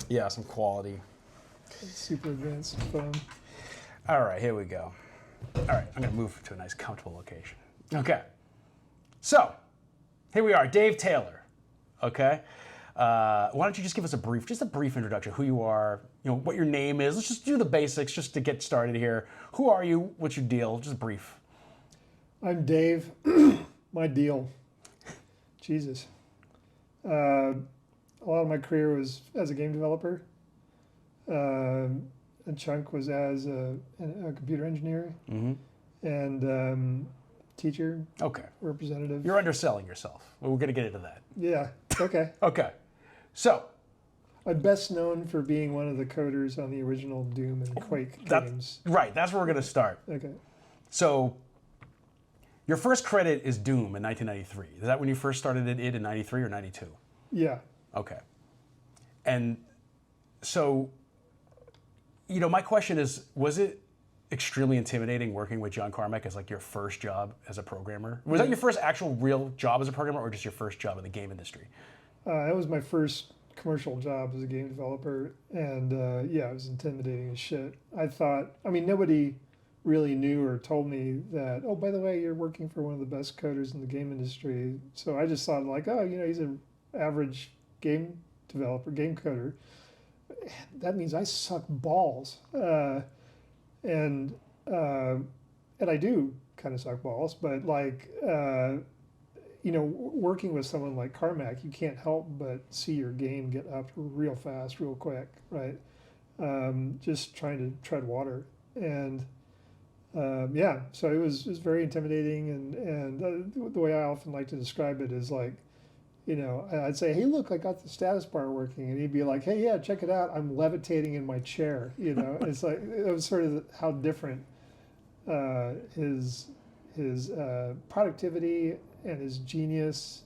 Yeah, some quality. Super advanced phone. All right, here we go. All right, I'm gonna move to a nice comfortable location. Okay, so here we are, Dave Taylor. Okay, why don't you just give us a brief introduction, who you are, what your name is. Let's just do the basics just to get started here. Who are you? What's your deal? Just brief. I'm Dave. My deal. Jesus. A lot of my career was as a game developer. A chunk was as a computer engineer and teacher. Okay. Representative. You're underselling yourself. We're going to get into that. Yeah. Okay. Okay. So. I'm best known for being one of the coders on the original Doom and Quake games. Right. That's where we're going to start. Okay. So. Your first credit is Doom in 1993. Is that when you first started it in 93 or 92? Yeah. Okay. And so, my question is, was it extremely intimidating working with John Carmack as like your first job as a programmer? Was that your first actual real job as a programmer or just your first job in the game industry? That was my first commercial job as a game developer. And it was intimidating as shit. Nobody really knew or told me that, oh, by the way, you're working for one of the best coders in the game industry. So I just thought like, oh, he's an average game developer, game coder. That means I suck balls. And I do kind of suck balls, but working with someone like Carmack, you can't help but see your game get up real fast, real quick, right? Just trying to tread water. And so it was very intimidating, and the way I often like to describe it is like, I'd say, hey, look, I got the status bar working, and he'd be like, hey, yeah, check it out, I'm levitating in my chair. It's like it was sort of how different his productivity and his genius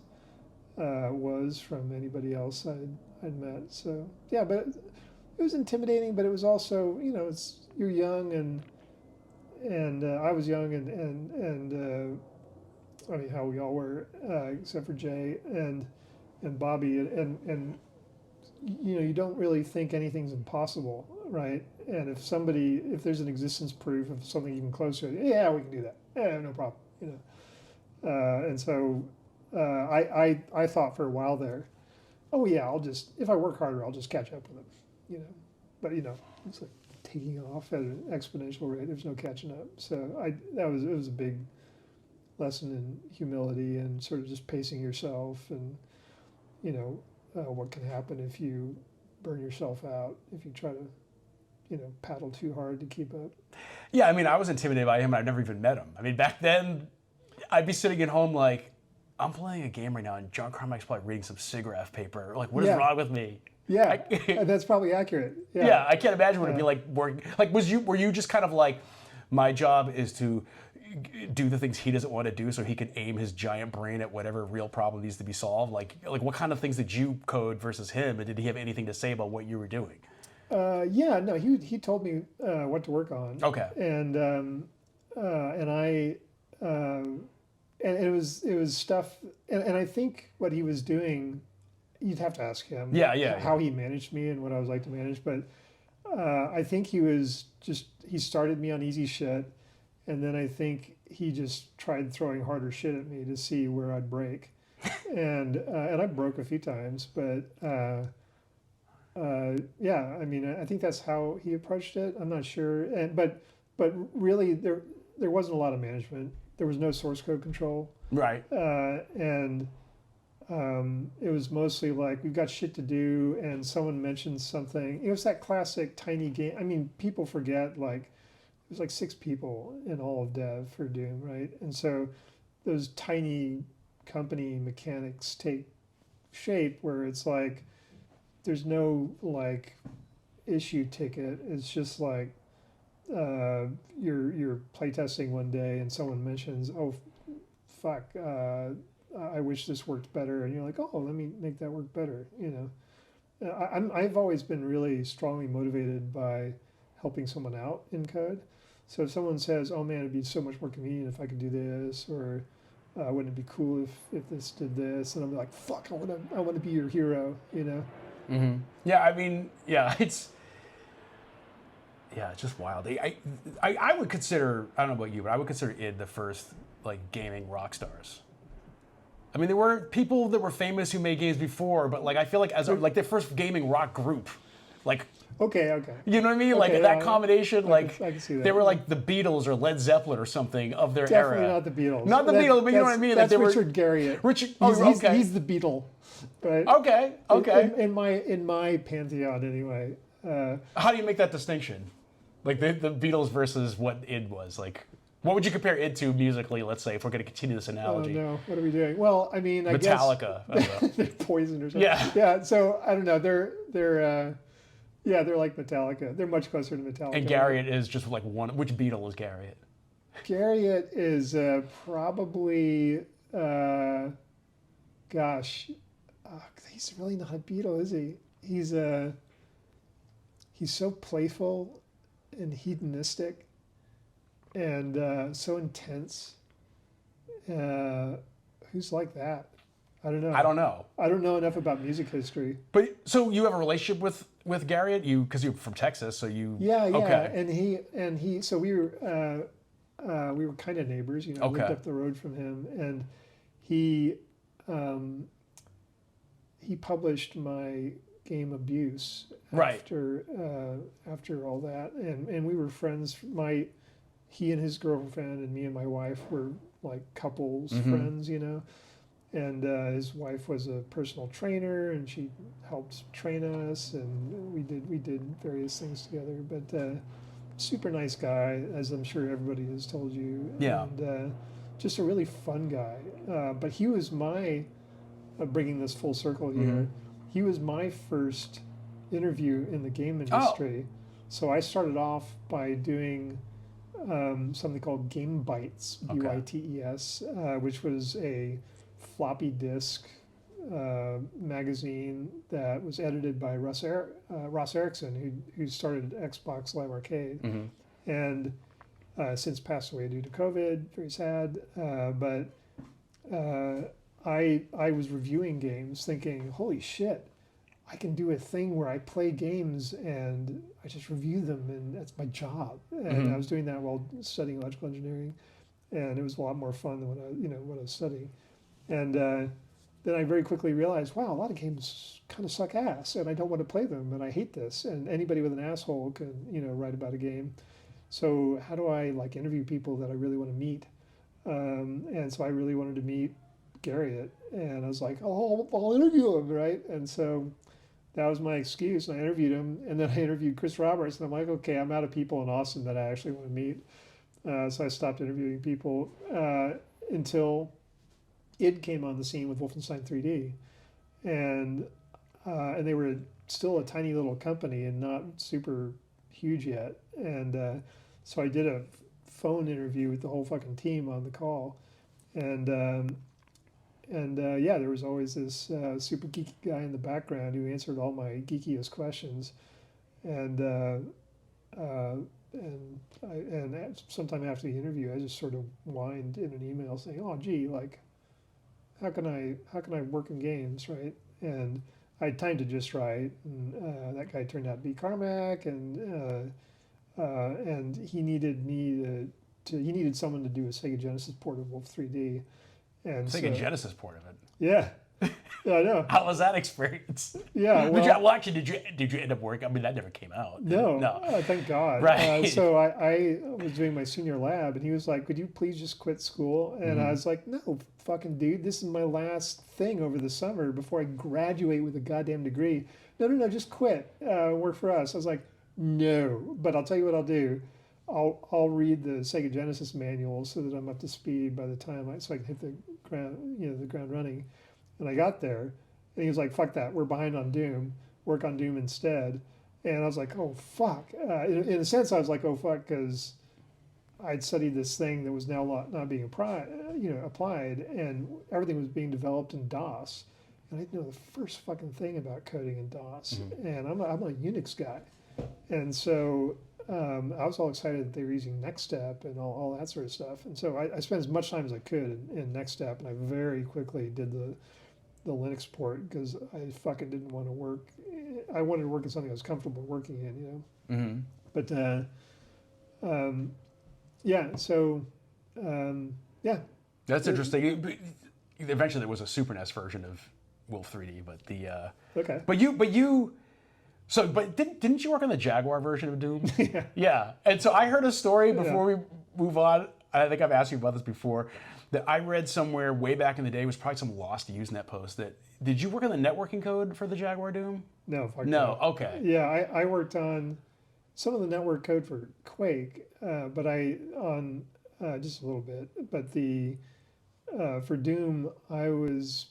was from anybody else I'd met. So yeah, but it was intimidating, but it was also you're young and I was young, and I mean, how we all were, except for Jay and Bobby, and you don't really think anything's impossible, right? And if there's an existence proof of something even closer, yeah, we can do that. Yeah, no problem, And so I thought for a while there, oh yeah, if I work harder, I'll just catch up with them, But it's like taking off at an exponential rate. There's no catching up. So it was a big lesson in humility and sort of just pacing yourself, and what can happen if you burn yourself out if you try to paddle too hard to keep up. Yeah, I mean, I was intimidated by him. I've never even met him. I mean, back then, I'd be sitting at home like, I'm playing a game right now, and John Carmack's probably reading some SIGGRAPH paper. Like, what is wrong with me? Yeah, that's probably accurate. Yeah, I can't imagine what it'd be like working. Like, were you just kind of like, my job is to do the things he doesn't want to do so he can aim his giant brain at whatever real problem needs to be solved? Like what kind of things did you code versus him, and did he have anything to say about what you were doing? No, he told me what to work on. Okay. And it was stuff, and I think what he was doing, you'd have to ask him. How he managed me and what I was like to manage, but I think he started me on easy shit, and then I think he just tried throwing harder shit at me to see where I'd break, and I broke a few times, but I mean, I think that's how he approached it. I'm not sure, but really there wasn't a lot of management. There was no source code control. Right. And it was mostly like, we've got shit to do, and someone mentions something. It was that classic tiny game. I mean, people forget, like, there's like 6 people in all of dev for Doom, right? And so those tiny company mechanics take shape where it's like, there's no like issue ticket. It's just like you're playtesting one day and someone mentions, oh, fuck, I wish this worked better, and you're like, oh, let me make that work better. I've always been really strongly motivated by helping someone out in code. So if someone says, oh man, it'd be so much more convenient if I could do this, or wouldn't it be cool if this did this, and I'm like, fuck, I want to be your hero, Yeah, I mean, yeah, it's just wild. I would consider, I don't know about you, but I would consider id the first like gaming rock stars. I mean, there were people that were famous who made games before, but like I feel like as like the first gaming rock group, like. Okay. You know what I mean? Like that combination, I can see that. they were like the Beatles or Led Zeppelin or something of their era. Definitely not the Beatles. Not the Beatles, but you know what I mean? That's like Richard Garriott. He's the Beatle, right? Okay. In my pantheon, anyway. How do you make that distinction? Like the Beatles versus what id was like. What would you compare id to musically? Let's say if we're going to continue this analogy. Oh no, what are we doing? Well, I mean, I Metallica. guess they're Poison or something. Yeah. Yeah. So I don't know. They're like Metallica. They're much closer to Metallica. And Garriott is just like one. Which Beatle is Garriott? Garriott is probably, he's really not a Beatle, is he? He's so playful and hedonistic and so intense. Who's like that? I don't know. I don't know. I don't know enough about music history. But so you have a relationship with Garriott? Because you're from Texas, so you. Yeah. Okay. And he. So we were kind of neighbors. You know, Okay. lived up the road from him, and he published my game Abuse after all that, and we were friends. He and his girlfriend and me and my wife were like couples friends, you know. And his wife was a personal trainer, and she helped train us, and we did various things together. But super nice guy, as I'm sure everybody has told you. Yeah. And just a really fun guy. But he was bringing this full circle here. He was my first interview in the game industry. So I started off by doing something called Game Bites, BYTES, which was a floppy disk magazine that was edited by Ross Erickson, who started Xbox Live Arcade, and since passed away due to COVID. Very sad. But I was reviewing games, thinking, "Holy shit! I can do a thing where I play games and I just review them, and that's my job." And I was doing that while studying electrical engineering, and it was a lot more fun than what I was studying. And then I very quickly realized, wow, a lot of games kind of suck ass, and I don't want to play them, and I hate this. And anybody with an asshole can, write about a game. So how do I interview people that I really want to meet? And so I really wanted to meet Garriott, and I was like, oh, I'll interview him, right? And so that was my excuse, and I interviewed him, and then I interviewed Chris Roberts, and I'm like, okay, I'm out of people in Austin that I actually want to meet. So I stopped interviewing people until id came on the scene with Wolfenstein 3D, and they were still a tiny little company and not super huge yet. And so I did a phone interview with the whole fucking team on the call, and there was always this super geeky guy in the background who answered all my geekiest questions, and sometime after the interview, I just sort of whined in an email saying, "Oh, gee, how can I work in games, right?" And I had time to just write, and that guy turned out to be Carmack, and he needed he needed someone to do a Sega Genesis port of Wolf 3D, and Sega Genesis port of it. Yeah. Yeah, I know. How was that experience? Yeah, did you end up working? I mean, that never came out. No. Thank God. Right. So I was doing my senior lab, and he was like, "Could you please just quit school?" And I was like, "No, fucking dude, this is my last thing over the summer before I graduate with a goddamn degree. No, just quit. Work for us." I was like, "No, but I'll tell you what I'll do. I'll read the Sega Genesis manual so that I'm up to speed by the time so I can hit the ground running." And I got there, and he was like, "Fuck that, we're behind on Doom. Work on Doom instead." And I was like, "Oh fuck." In a sense, I was like, "Oh fuck," because I'd studied this thing that was now not being applied, and everything was being developed in DOS, and I didn't know the first fucking thing about coding in DOS. And I'm a Unix guy, and so I was all excited that they were using Next Step and all that sort of stuff. And so I spent as much time as I could in Next Step, and I very quickly did the Linux port because I fucking didn't want to work. I wanted to work in something I was comfortable working in, you know. Mm-hmm. But yeah, so yeah. That's interesting. Eventually, there was a Super NES version of Wolf 3D, but Okay. But didn't you work on the Jaguar version of Doom? Yeah. Yeah. And so I heard a story before we move on. I think I've asked you about this before. That I read somewhere way back in the day, it was probably some lost Usenet post. Did you work on the networking code for the Jaguar Doom? No. Fuck No. that. Okay. Yeah, I worked on some of the network code for Quake, but just a little bit. But for Doom, I was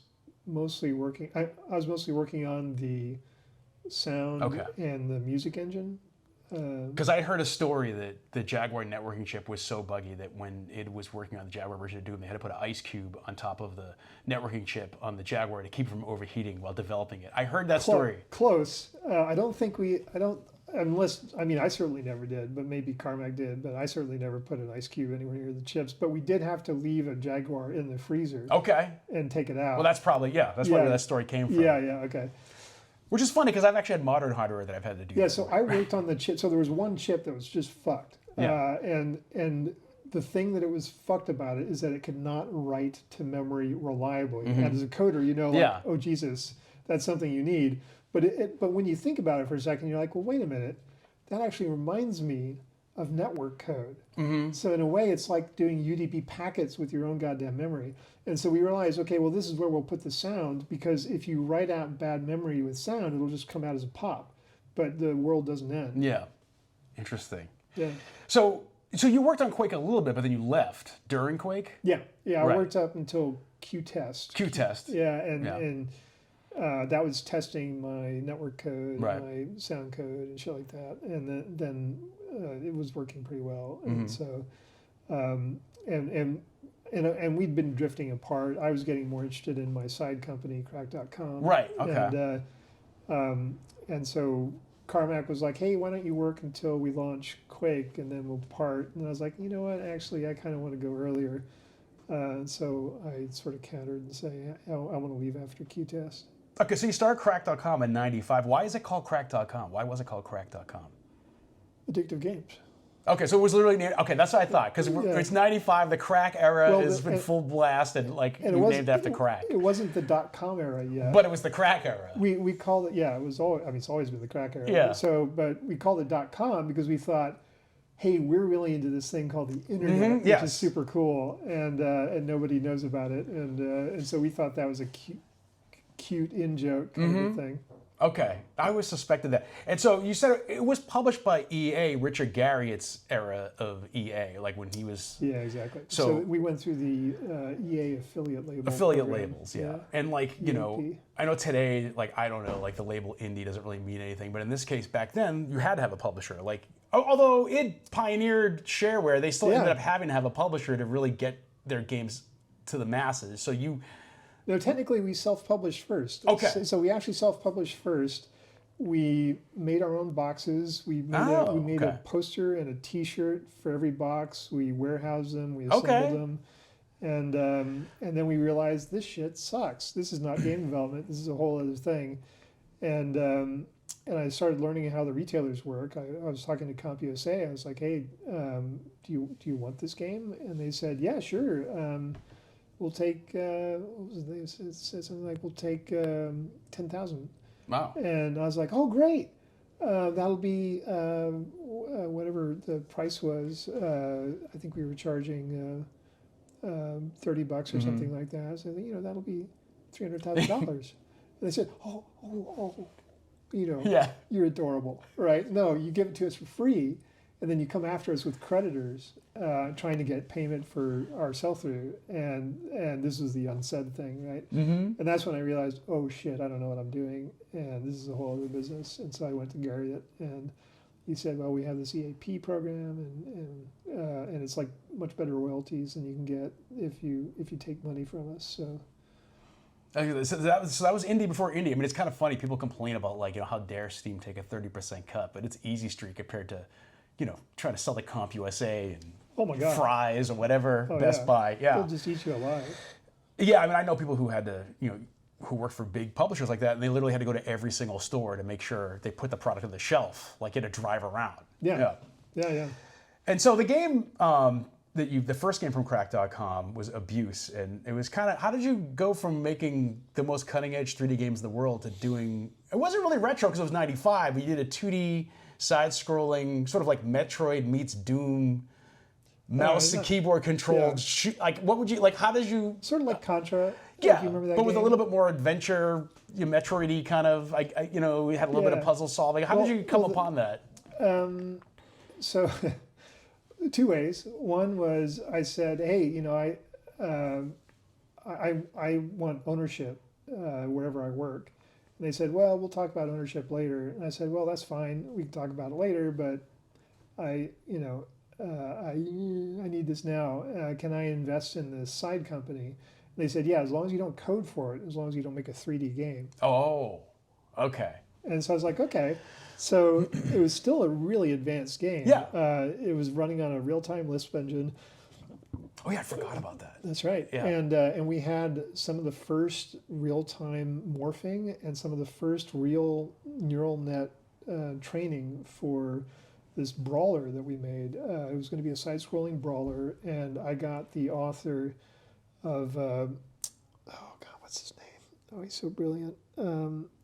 mostly working. I was mostly working on the sound and the music engine. Because I heard a story that the Jaguar networking chip was so buggy that when it was working on the Jaguar version of Doom, they had to put an ice cube on top of the networking chip on the Jaguar to keep it from overheating while developing it. I heard that story. Close. I don't think unless, I mean, I certainly never did, but maybe Carmack did, but I certainly never put an ice cube anywhere near the chips. But we did have to leave a Jaguar in the freezer. Okay. And take it out. Well, that's probably where that story came from. Yeah, okay. Which is funny because I've actually had modern hardware that I've had to do. Yeah, so I worked on the chip. So there was one chip that was just fucked. Yeah. And the thing that it was fucked about it is that it could not write to memory reliably. And as a coder, you know, oh Jesus, that's something you need. But when you think about it for a second, you're like, well, wait a minute, that actually reminds me of network code. So in a way, it's like doing UDP packets with your own goddamn memory. And so we realized, okay, well, this is where we'll put the sound, because if you write out bad memory with sound, it'll just come out as a pop, but the world doesn't end. Yeah, interesting. Yeah. So you worked on Quake a little bit, but then you left during Quake? Yeah, I worked up until Q-Test. Q-Test. Yeah, and that was testing my network code, my sound code, and shit like that. And then it was working pretty well. And so, and we'd been drifting apart. I was getting more interested in my side company, Crack.com. Right. Okay. And so Carmack was like, "Hey, why don't you work until we launch Quake, and then we'll part?" And I was like, "You know what? Actually, I kind of want to go earlier." So I sort of countered and say, I want to leave after Q-Test. Okay, so you started Crack.com in '95. Why is it called Crack.com? Why was it called Crack.com? Addictive games. Okay, so it was literally named. Okay, that's what I thought, because it's '95. The Crack era has been full blast, and you named it after Crack. It wasn't the .com era yet, but it was the Crack era. We called it. Yeah, it was always. I mean, it's always been the Crack era. Yeah. So, but we called it .com because we thought, hey, we're really into this thing called the internet, which is super cool, and nobody knows about it, and so we thought that was a cute in-joke kind of a thing. Okay, I always suspected that. And so you said it was published by EA, Richard Garriott's era of EA, like when he was... Yeah, exactly. So we went through the EA affiliate label. Affiliate labels, yeah. And like, you know, I know today, like, I don't know, like the label indie doesn't really mean anything, but in this case, back then, you had to have a publisher. Like, although it pioneered shareware, they still ended up having to have a publisher to really get their games to the masses. So you... No, technically we self-published first. Okay. So we actually self-published first. We made our own boxes. We made a poster and a T-shirt for every box. We warehoused them. We assembled them, and then we realized this shit sucks. This is not game development. This is a whole other thing, and I started learning how the retailers work. I was talking to CompUSA. I was like, hey, do you want this game? And they said, yeah, sure. We'll take, what was it? They said something like, we'll take 10,000. Wow. And I was like, oh, great. That'll be whatever the price was. I think we were charging $30 or something like that. So, that'll be $300,000. And they said, oh, you're adorable, right? No, you give it to us for free. And then you come after us with creditors trying to get payment for our sell-through, and this was the unsaid thing, right? And that's when I realized, oh shit, I don't know what I'm doing, and this is a whole other business. And so I went to Garriott, and he said, well, we have this EAP program, and it's like much better royalties than you can get if you take money from us. So that was indie before indie. I mean, it's kind of funny. People complain about how dare Steam take a 30% cut, but it's Easy Street compared to trying to sell the CompUSA and Fry's or whatever, Best Buy. Yeah. They'll just eat you alive. Yeah, I mean, I know people who had to, who worked for big publishers like that, and they literally had to go to every single store to make sure they put the product on the shelf, like you had to drive around. Yeah. And so the game the first game from Crack.com was Abuse, and it was kind of, how did you go from making the most cutting edge 3D games in the world to doing, it wasn't really retro because it was 95, but you did a 2D side-scrolling, sort of like Metroid meets Doom, mouse and keyboard controlled, like what would you, like how did you? Sort of like Contra. Yeah, if you remember that but with a game. little bit more adventure, Metroid-y kind of, we had a little bit of puzzle solving. How did you come upon that? So, two ways. One was I said, hey, I want ownership wherever I work. And they said, well, we'll talk about ownership later. And I said, well, that's fine. We can talk about it later, but I need this now. Can I invest in this side company? And they said, yeah, as long as you don't code for it, as long as you don't make a 3D game. Oh, okay. And so I was like, okay. So it was still a really advanced game. Yeah. It was running on a real-time Lisp engine. Oh yeah, I forgot about that. That's right. Yeah. And we had some of the first real-time morphing and some of the first real neural net training for this brawler that we made. It was going to be a side-scrolling brawler, and I got the author of, what's his name? Oh, he's so brilliant.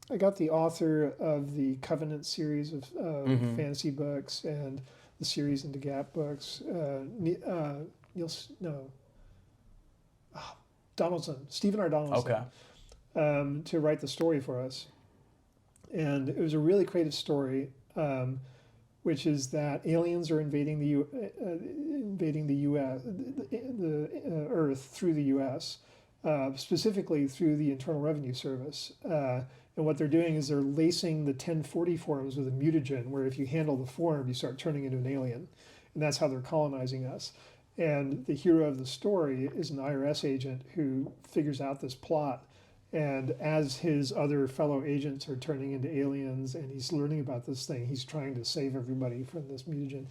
I got the author of the Covenant series of fantasy books and the series into Gap books. Donaldson, Stephen R. Donaldson, to write the story for us. And it was a really creative story, which is that aliens are invading the U.S., the Earth through the U.S., specifically through the Internal Revenue Service. And what they're doing is they're lacing the 1040 forms with a mutagen, where if you handle the form, you start turning into an alien. And that's how they're colonizing us. And the hero of the story is an IRS agent who figures out this plot. And as his other fellow agents are turning into aliens and he's learning about this thing, he's trying to save everybody from this mutagen.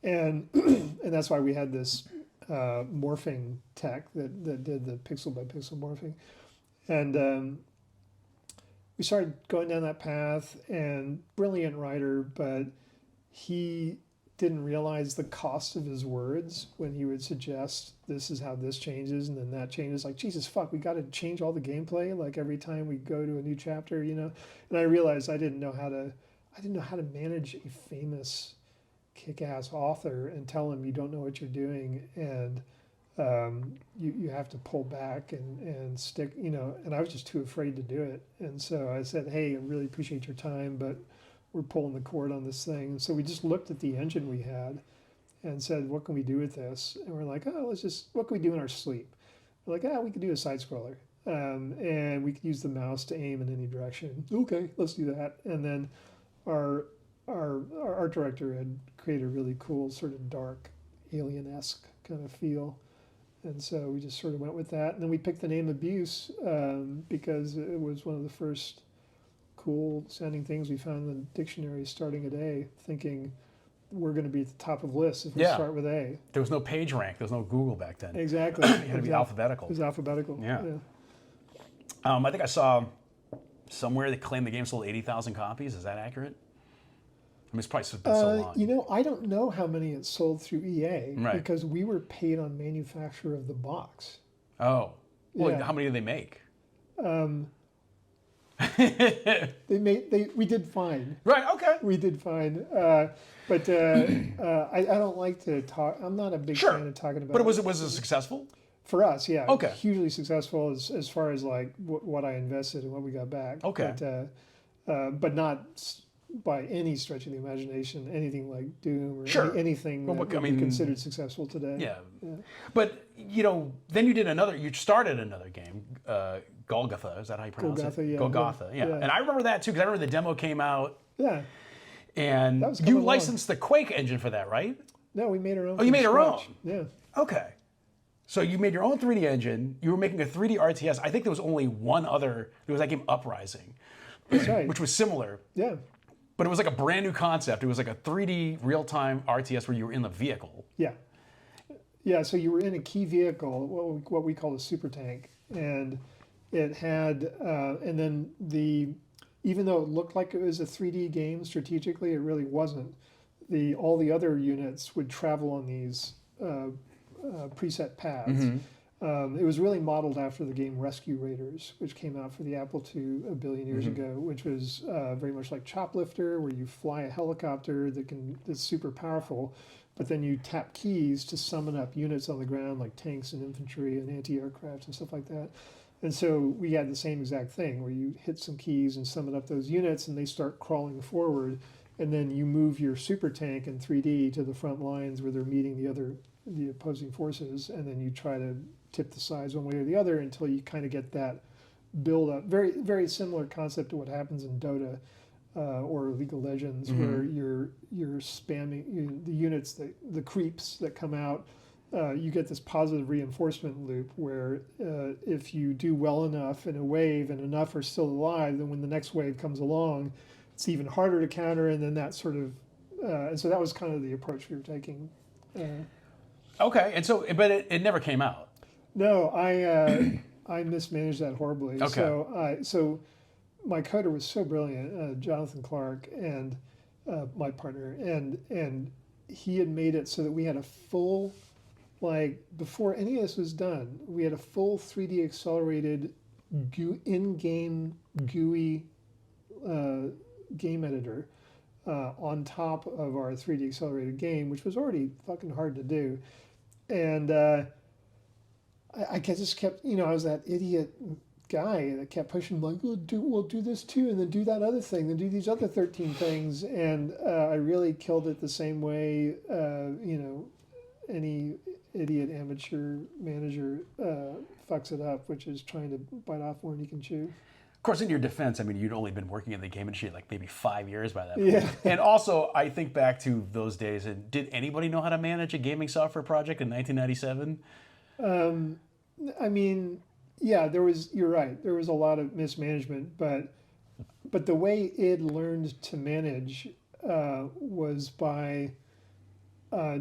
And and that's why we had this morphing tech that did the pixel by pixel morphing. And we started going down that path, and brilliant writer, but he didn't realize the cost of his words when he would suggest this is how this changes and then that changes. Like, Jesus fuck, we got to change all the gameplay like every time we go to a new chapter, And I realized I didn't know how to manage a famous kick-ass author and tell him you don't know what you're doing, and you have to pull back and stick, and I was just too afraid to do it. And so I said, hey, I really appreciate your time, but we're pulling the cord on this thing. And so we just looked at the engine we had and said, what can we do with this? And we're like, what can we do in our sleep? We're like, we could do a side scroller. And we could use the mouse to aim in any direction. Okay, let's do that. And then our art director had created a really cool sort of dark alien-esque kind of feel. And so we just sort of went with that. And then we picked the name Abuse because it was one of the first cool sounding things we found in the dictionary starting at A, thinking we're going to be at the top of lists if we start with A. There was no page rank. There was no Google back then. Exactly. It had to be alphabetical. It was alphabetical. Yeah. I think I saw somewhere that claimed the game sold 80,000 copies. Is that accurate? I mean, it's probably been so long. I don't know how many it sold through EA because we were paid on manufacture of the box. Oh. Well, how many did they make? We did fine. Right, okay. We did fine. But I don't like to talk. I'm not a big fan of talking about it. But was it successful? For us, yeah. Okay. Hugely successful as far as like what I invested and what we got back. Okay. But not by any stretch of the imagination anything like Doom or anything that would be considered successful today. Yeah. But, then you started another game, Golgotha, is that how you pronounce it? Yeah. Golgotha, yeah. And I remember that too, because I remember the demo came out. Yeah. And you licensed the Quake engine for that, right? No, we made our own. Oh, you made your own? Yeah. Okay. So you made your own 3D engine. You were making a 3D RTS. I think there was only one other. There was that game Uprising. That's right. Which was similar. Yeah. But it was like a brand new concept. It was like a 3D real-time RTS where you were in the vehicle. Yeah. Yeah, so you were in a key vehicle, what we call a super tank, and It had, and then even though it looked like it was a 3D game strategically, it really wasn't. All the other units would travel on these preset paths. It was really modeled after the game Rescue Raiders, which came out for the Apple II a billion years ago, which was very much like Choplifter, where you fly a helicopter that's super powerful, but then you tap keys to summon up units on the ground like tanks and infantry and anti-aircraft and stuff like that. And so we had the same exact thing where you hit some keys and summon up those units and they start crawling forward, and then you move your super tank in 3D to the front lines where they're meeting the opposing forces, and then you try to tip the sides one way or the other until you kind of get that build up. Very, very similar concept to what happens in DOTA or League of Legends, where you're spamming the units, the creeps that come out. You get this positive reinforcement loop where if you do well enough in a wave and enough are still alive, then when the next wave comes along, it's even harder to counter, and then that sort of, and so that was kind of the approach we were taking. Okay, and so, but it never came out. No, I mismanaged that horribly. Okay. So my coder was so brilliant, Jonathan Clark, and my partner, and he had made it so that we had a full, like before any of this was done, we had a full 3D accelerated in-game GUI game editor on top of our 3D accelerated game, which was already fucking hard to do. And I just kept, I was that idiot guy that kept pushing, like, we'll do this too, and then do that other thing, then do these other 13 things. And I really killed it the same way, any idiot amateur manager fucks it up, which is trying to bite off more than you can chew. Of course, in your defense, I mean, you'd only been working in the game industry like maybe 5 years by that point. Yeah. And also, I think back to those days, and did anybody know how to manage a gaming software project in 1997? I mean, yeah, you're right, there was a lot of mismanagement, but the way id learned to manage was by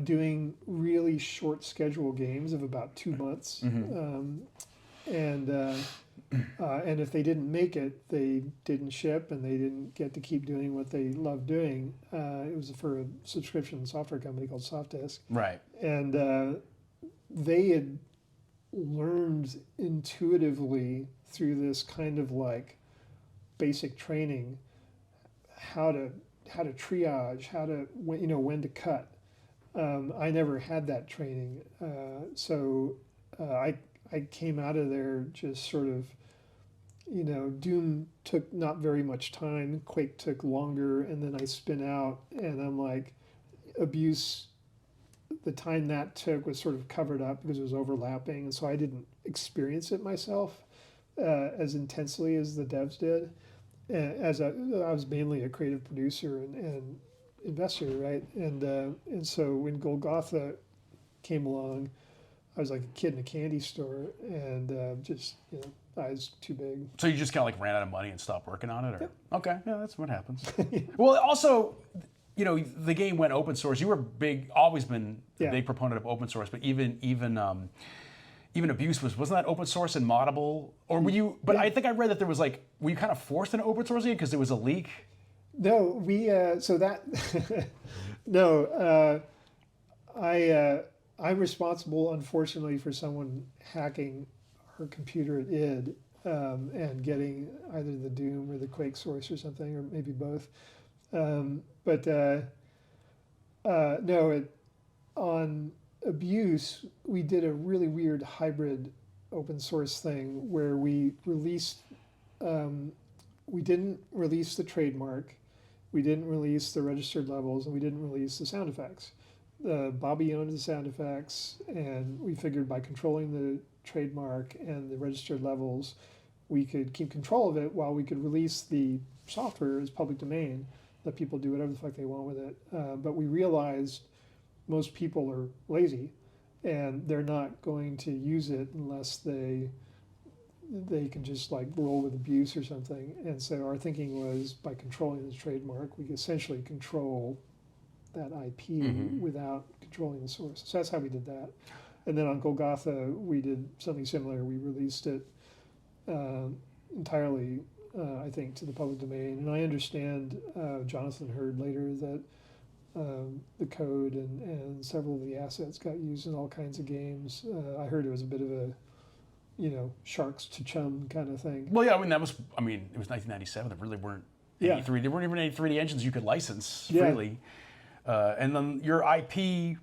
doing really short schedule games of about 2 months. And if they didn't make it, they didn't ship, and they didn't get to keep doing what they loved doing. It was for a subscription software company called Sofdesk. Right. And they had learned intuitively through this kind of like basic training how to triage, when to cut. I never had that training, so I came out of there just sort of, Doom took not very much time, Quake took longer, and then I spin out, and I'm like, Abuse, the time that took was sort of covered up because it was overlapping, and so I didn't experience it myself as intensely as the devs did. As I was mainly a creative producer and investor, right? And so when Golgotha came along, I was like a kid in a candy store, and eyes too big. So you just kind of like ran out of money and stopped working on it? Or? Yep. Okay, yeah, that's what happens. Well, also, the game went open source. You were always been a big proponent of open source, but even Abuse wasn't that open source and moddable? Or were you, but I think I read that there was were you kind of forced into open sourcing it because there was a leak? No, I'm responsible, unfortunately, for someone hacking her computer at id and getting either the Doom or the Quake source or something, or maybe both. On Abuse, we did a really weird hybrid open source thing where we released, we didn't release the trademark, we didn't release the registered levels, and we didn't release the sound effects. Bobby owned the sound effects, and we figured by controlling the trademark and the registered levels, we could keep control of it while we could release the software as public domain, let people do whatever the fuck they want with it. But we realized most people are lazy, and they're not going to use it unless they can just roll with Abuse or something. And so our thinking was, by controlling the trademark, we could essentially control that IP without controlling the source. So that's how we did that. And then on Golgotha, we did something similar. We released it entirely, I think, to the public domain. And I understand, Jonathan heard later that the code and several of the assets got used in all kinds of games. I heard it was a bit of a, sharks to chum kind of thing. Well, yeah, it was 1997. There really weren't any there weren't even any 3D engines you could license freely. And then your IP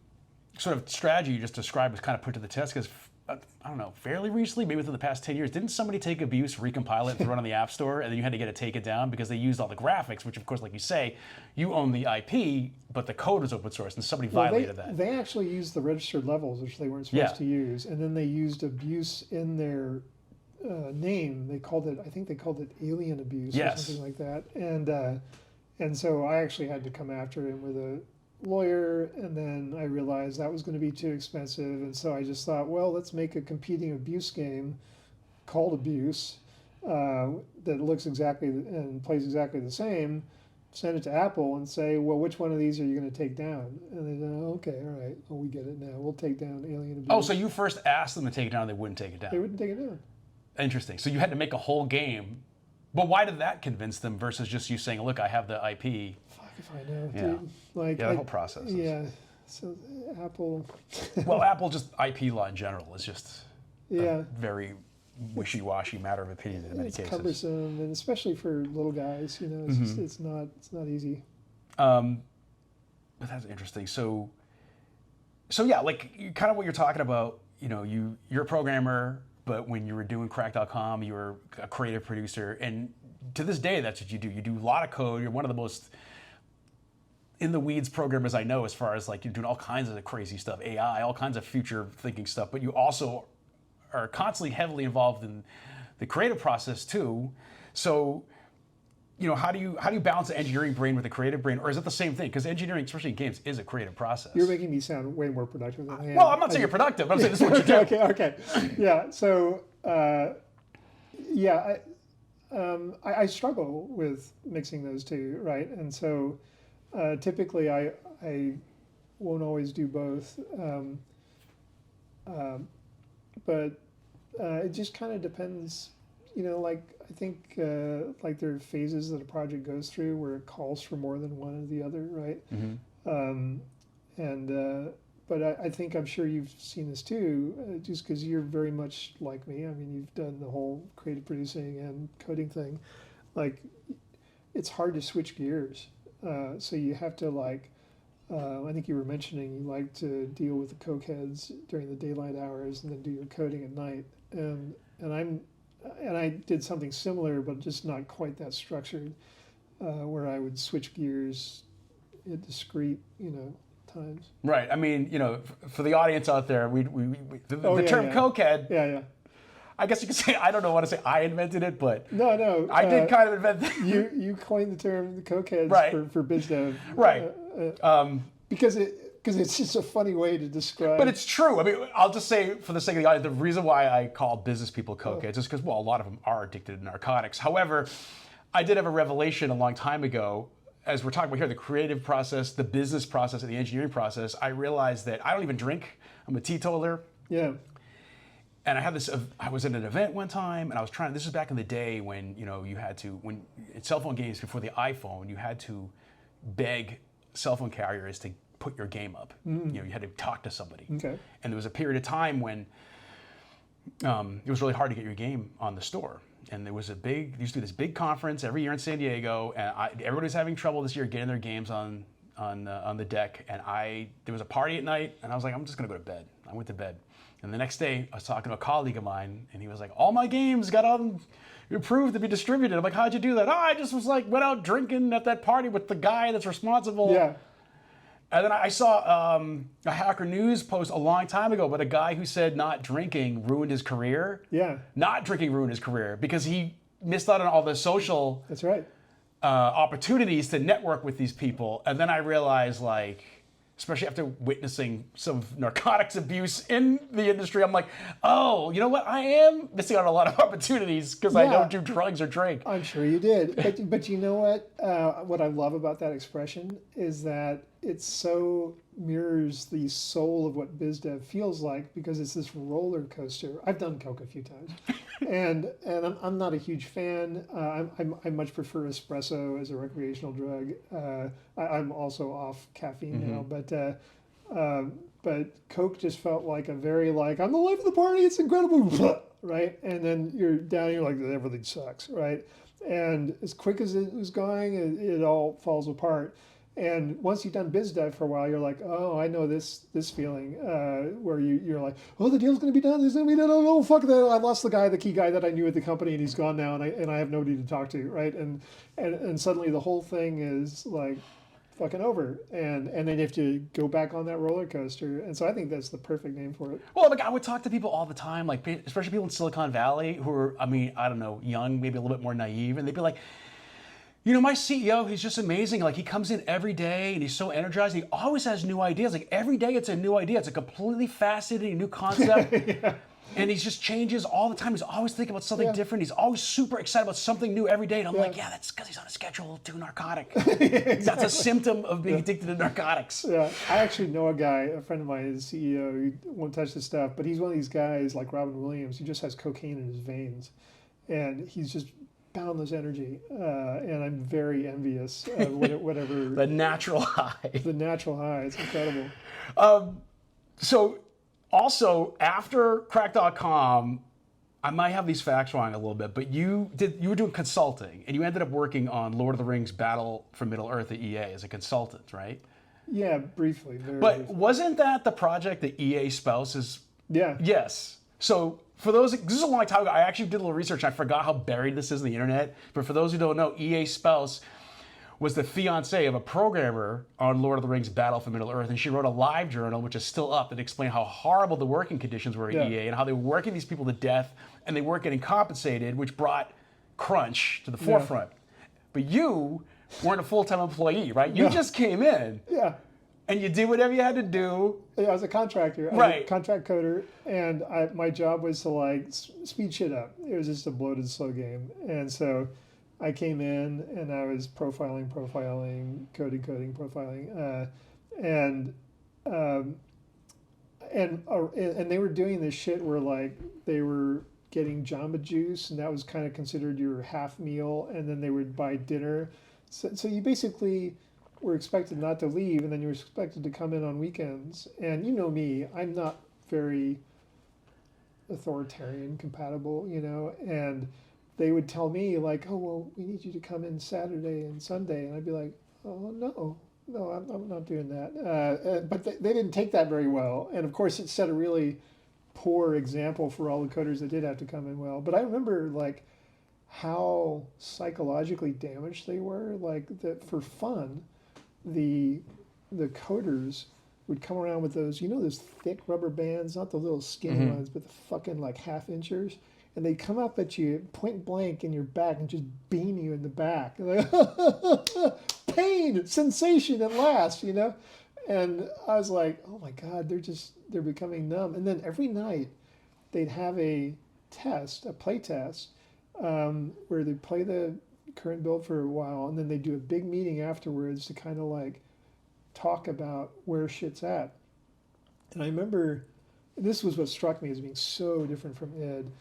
sort of strategy you just described was kind of put to the test because, I don't know, fairly recently, maybe within the past 10 years, didn't somebody take Abuse, recompile it, and throw it on the App Store, and then you had to get it taken down because they used all the graphics, which, of course, like you say, you own the IP, but the code was open source, and somebody violated that. They actually used the registered levels, which they weren't supposed to use, and then they used Abuse in their name. I think they called it Alien Abuse or something like that. And so I actually had to come after him with a lawyer, and then I realized that was going to be too expensive, and so I just thought, well, let's make a competing Abuse game called Abuse that looks exactly and plays exactly the same, send it to Apple and say, well, which one of these are you going to take down? And they go, okay, all right, well, we get it now. We'll take down Alien Abuse. Oh, so you first asked them to take it down, and they wouldn't take it down. They wouldn't take it down. Interesting. So you had to make a whole game. But why did that convince them versus just you saying, look, I have the IP? Fuck if I know, dude. The whole process. Yeah. So Apple. Well, Apple, just IP law in general is just a very wishy-washy matter of opinion in many cases. It's cumbersome, and especially for little guys, it's just, it's not easy. But that's interesting. So yeah, like kind of what you're talking about. You're a programmer. But when you were doing Crack.com, you were a creative producer. And to this day, that's what you do. You do a lot of code. You're one of the most in-the-weeds programmers I know as far as like you're doing all kinds of crazy stuff, AI, all kinds of future-thinking stuff. But you also are constantly heavily involved in the creative process too. So, how do you balance the engineering brain with the creative brain? Or is it the same thing? Because engineering, especially in games, is a cretive process. You're making me sound way more productive than I am. Well, I'm not saying you're productive. I'm saying this is what you do. Okay. Yeah. So, I struggle with mixing those two, right? And so, typically, I won't always do both. But it just kind of depends. I think like there are phases that a project goes through where it calls for more than one or the other, right? But I think I'm sure you've seen this too, just because you're very much like me. I mean, you've done the whole creative producing and coding thing. Like, it's hard to switch gears. So you have to I think you were mentioning you like to deal with the cokeheads during the daylight hours and then do your coding at night. And I did something similar, but just not quite that structured, where I would switch gears at discrete, times. Right. I mean, for the audience out there, the term cokehead. Yeah. I guess you could say, I don't want to say I invented it, but no, I did kind of invent it. You coined the term the cokeheads for biz dev. Right. Because it's just a funny way to describe. But it's true. I mean, I'll just say for the sake of the audience, the reason why I call business people cokeheads is because, well, a lot of them are addicted to narcotics. However, I did have a revelation a long time ago. As we're talking about here, the creative process, the business process, and the engineering process, I realized that I don't even drink. I'm a teetotaler. Yeah. And I was at an event one time, and I was this is back in the day when, you had to, when in cell phone games before the iPhone, you had to beg cell phone carriers to put your game up. You had to talk to somebody. Okay. And there was a period of time when it was really hard to get your game on the store. And there was they used to do this big conference every year in San Diego, and everybody was having trouble this year getting their games on the deck. And there was a party at night, and I was like, I'm just gonna go to bed. I went to bed. And the next day, I was talking to a colleague of mine, and he was like, all my games got approved to be distributed. I'm like, how'd you do that? I just was went out drinking at that party with the guy that's responsible. Yeah. And then I saw a Hacker News post a long time ago about a guy who said not drinking ruined his career. Yeah. Not drinking ruined his career because he missed out on all the social That's right. Opportunities to network with these people. And then I realized, especially after witnessing some narcotics abuse in the industry, I'm like, oh, you know what? I am missing out on a lot of opportunities because I don't do drugs or drink. I'm sure you did. But you know what? What I love about that expression is that it so mirrors the soul of what BizDev feels like, because it's this roller coaster. I've done Coke a few times, and I'm not a huge fan. I much prefer espresso as a recreational drug. I'm also off caffeine now, but Coke just felt like a very like, I'm the life of the party. It's incredible, right? And then you're down. You're like, everything sucks, right? And as quick as it was going, it all falls apart. And once you've done BizDev for a while, you're like, oh, I know this feeling where you're like, oh, the deal's going to be done. It's going to be done. Oh, fuck that. I lost the key guy that I knew at the company, and he's gone now, and I have nobody to talk to, right? And suddenly the whole thing is like fucking over. And then you have to go back on that roller coaster. And so I think that's the perfect name for it. Well, like I would talk to people all the time, like especially people in Silicon Valley who are, I mean, I don't know, young, maybe a little bit more naive, and they'd be like, you know, my CEO, he's just amazing. Like, he comes in every day and he's so energized. He always has new ideas. Like, every day it's a new idea. It's a completely fascinating new concept. Yeah. And he just changes all the time. He's always thinking about something different. He's always super excited about something new every day. And I'm like, yeah, that's because he's on a schedule to narcotic. Exactly. That's a symptom of being addicted to narcotics. Yeah, I actually know a guy, a friend of mine, is CEO. He won't touch this stuff, but he's one of these guys like Robin Williams. He just has cocaine in his veins. And he's just boundless energy, and I'm very envious of whatever. The natural high. The natural high, it's incredible. So also after Crack.com, I might have these facts wrong a little bit, but you were doing consulting, and you ended up working on Lord of the Rings Battle for Middle-earth at EA as a consultant, right? Yeah, briefly. But wasn't that the project that EA spouses? Yeah. Yes. So for those, this is a long time ago. I actually did a little research. I forgot how buried this is in the internet. But for those who don't know, EA spouse was the fiance of a programmer on Lord of the Rings Battle for Middle-earth, and she wrote a live journal, which is still up, that explained how horrible the working conditions were at EA and how they were working these people to death, and they weren't getting compensated, which brought crunch to the forefront. But you weren't a full-time employee, right? You just came in. Yeah. And you did whatever you had to do. Yeah, I was a contractor. I was a contract coder, and my job was to like speed shit up. It was just a bloated, slow game. And so I came in and I was profiling, coding, profiling, and they were doing this shit where like they were getting Jamba Juice, and that was kind of considered your half meal, and then they would buy dinner. So you basically were expected not to leave, and then you were expected to come in on weekends. And you know me, I'm not very authoritarian compatible, you know, and they would tell me like, oh, well, we need you to come in Saturday and Sunday. And I'd be like, oh, no, I'm not doing that. But they didn't take that very well. And of course, it set a really poor example for all the coders that did have to come in well. But I remember like how psychologically damaged they were, like that for fun. The coders would come around with those, you know, those thick rubber bands, not the little skinny ones, but the fucking like half-inchers, and they'd come up at you point blank in your back and just beam you in the back. Like, pain, sensation at last, you know? And I was like, oh my God, they're becoming numb. And then every night they'd have a play test, where they'd play the current build for a while, and then they do a big meeting afterwards to kind of like talk about where shit's at. And I remember, this was what struck me as being so different from id,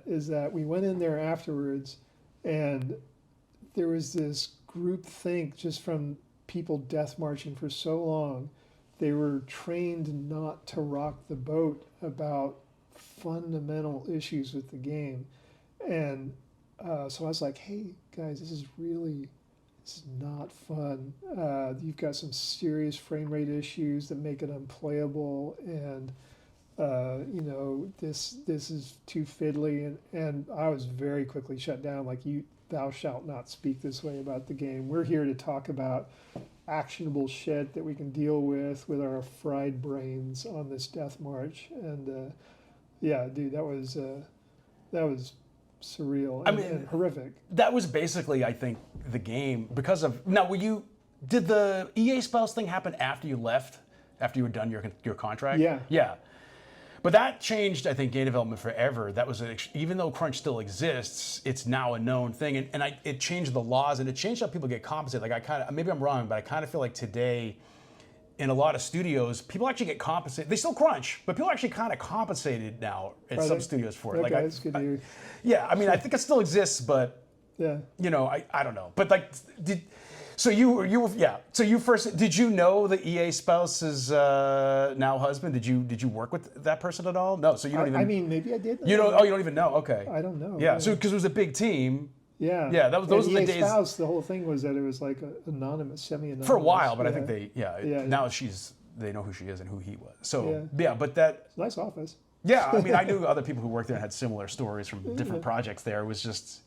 is that we went in there afterwards, and there was this group think just from people death marching for so long. They were trained not to rock the boat about fundamental issues with the game. And so I was like, hey, guys, this is not fun. You've got some serious frame rate issues that make it unplayable, and you know, this is too fiddly. And I was very quickly shut down, like, thou shalt not speak this way about the game. We're here to talk about actionable shit that we can deal with our fried brains on this death march. And yeah, dude, that was surreal and horrific. That was basically, I think, the game because of. Now, did the EA spouse thing happen after you left, after you were done your contract? Yeah. Yeah. But that changed, I think, game development forever. That was even though crunch still exists, it's now a known thing, and it changed the laws and it changed how people get compensated. Like maybe I'm wrong, but I kind of feel like today, in a lot of studios, people actually get compensated. They still crunch, but people are actually kind of compensated now in some studios for it. Okay, Like that's good to hear. yeah, I mean, I think it still exists, but Yeah. you know, I don't know. But like, so you first, did you know the EA spouse's now husband? Did you work with that person at all? No, so you don't even. I mean, maybe I did. You don't. Oh, you don't even know. Okay. I don't know. Yeah. So because it was a big team. Yeah. Yeah. Those were the EA days. Spouse, the whole thing was that it was like anonymous, semi-anonymous. For a while, but yeah. I think now they know who she is and who he was. So but that. It's a nice office. Yeah, I mean, I knew other people who worked there and had similar stories from different projects there. It was just,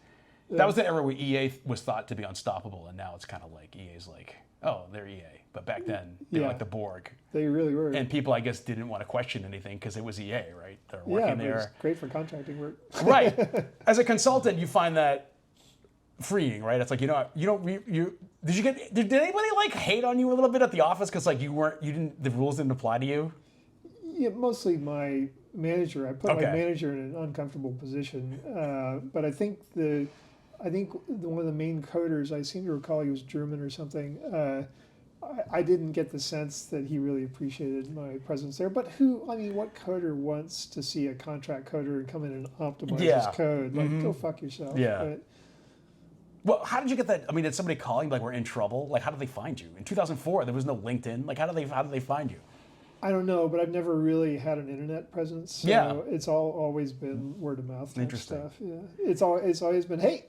that was the era where EA was thought to be unstoppable, and now it's kind of like EA's like, oh, they're EA. But back then, they were like the Borg. They really were. And people, I guess, didn't want to question anything because it was EA, right? They're working there. It was great for contracting work. Right. As a consultant, you find that freeing, right? It's like, did anybody like hate on you a little bit at the office because like the rules didn't apply to you? Yeah, mostly my manager. I put my manager in an uncomfortable position. But I think one of the main coders, I seem to recall he was German or something. I didn't get the sense that he really appreciated my presence there. But what coder wants to see a contract coder and come in and optimize his code? Like, go fuck yourself. Yeah. But, well, how did you get that? I mean, did somebody call you like we're in trouble? Like, how did they find you? In 2004, there was no LinkedIn. Like, how did they find you? I don't know, but I've never really had an internet presence. So it's always been word of mouth type stuff. Yeah, it's always been, hey,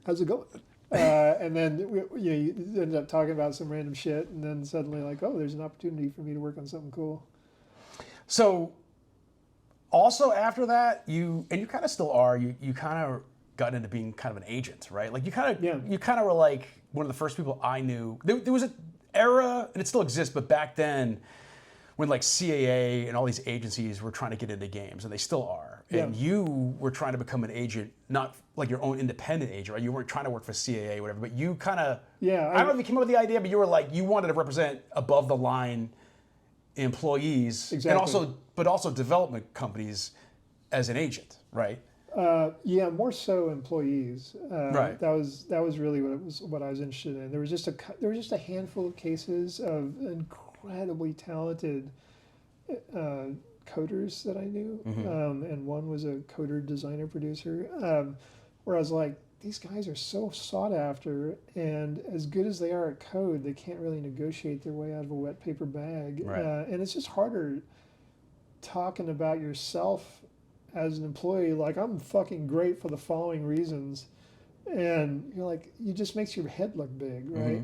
how's it going? And then you end up talking about some random shit, and then suddenly like, oh, there's an opportunity for me to work on something cool. So, also after that, you kind of still are. You kind of got into being kind of an agent, right? Like you kind of were like one of the first people I knew. There was an era, and it still exists, but back then, when like CAA and all these agencies were trying to get into games, and they still are, and you were trying to become an agent, not like your own independent agent, right? You weren't trying to work for CAA or whatever, but you kind of, I don't know if you came up with the idea, but you were like, you wanted to represent above the line employees, and also development companies as an agent, right? More so employees. Right. That was really what I was interested in. There was just a handful of cases of incredibly talented coders that I knew, and one was a coder, designer, producer. Where I was like, these guys are so sought after, and as good as they are at code, they can't really negotiate their way out of a wet paper bag. Right. And it's just harder talking about yourself as an employee, like, I'm fucking great for the following reasons, and you're like, it just makes your head look big, right?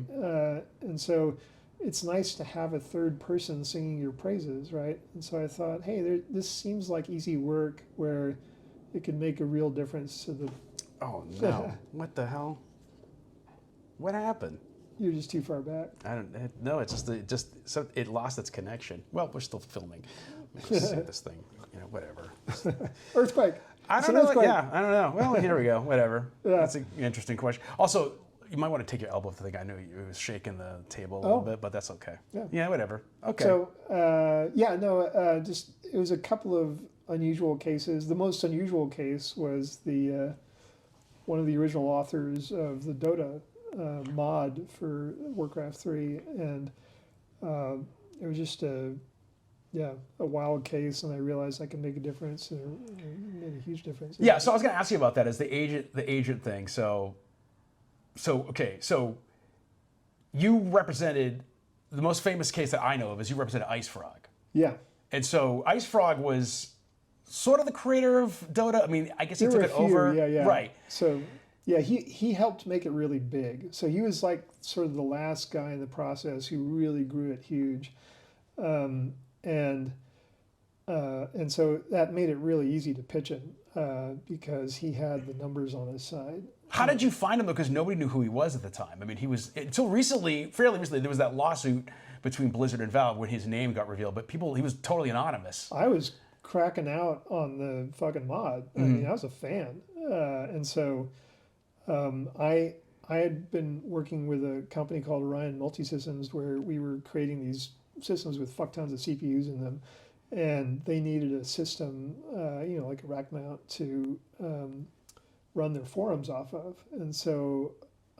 And so it's nice to have a third person singing your praises, right? And so I thought, hey, this seems like easy work where it could make a real difference to the... Oh no! What the hell? What happened? You're just too far back. I don't know. It's it lost its connection. Well, we're still filming. Let's save this thing. Whatever. Earthquake. I don't know. Yeah, I don't know. Well, here we go. Whatever. Yeah. That's an interesting question. Also, you might want to take your elbow off the thing. I knew you was shaking the table a little bit, but that's okay. Yeah. Whatever. Okay. So just it was a couple of unusual cases. The most unusual case was the one of the original authors of the DOTA mod for Warcraft 3, and it was just a wild case, and I realized I could make a difference, and it made a huge difference. Yeah, so I was going to ask you about that as the agent thing. So you represented, the most famous case that I know of is you represented IceFrog. Yeah. And so IceFrog was sort of the creator of DOTA. I mean, I guess he took it over. Yeah. Right. So he helped make it really big. So he was like sort of the last guy in the process who really grew it huge. And so that made it really easy to pitch him because he had the numbers on his side. How did you find him though? Because nobody knew who he was at the time. I mean, he was, until fairly recently, there was that lawsuit between Blizzard and Valve when his name got revealed, but he was totally anonymous. I was cracking out on the fucking mod. I mean, I was a fan. And so I had been working with a company called Orion Multisystems where we were creating these systems with fuck tons of CPUs in them. and they needed a system, like a rack mount to run their forums off of. And so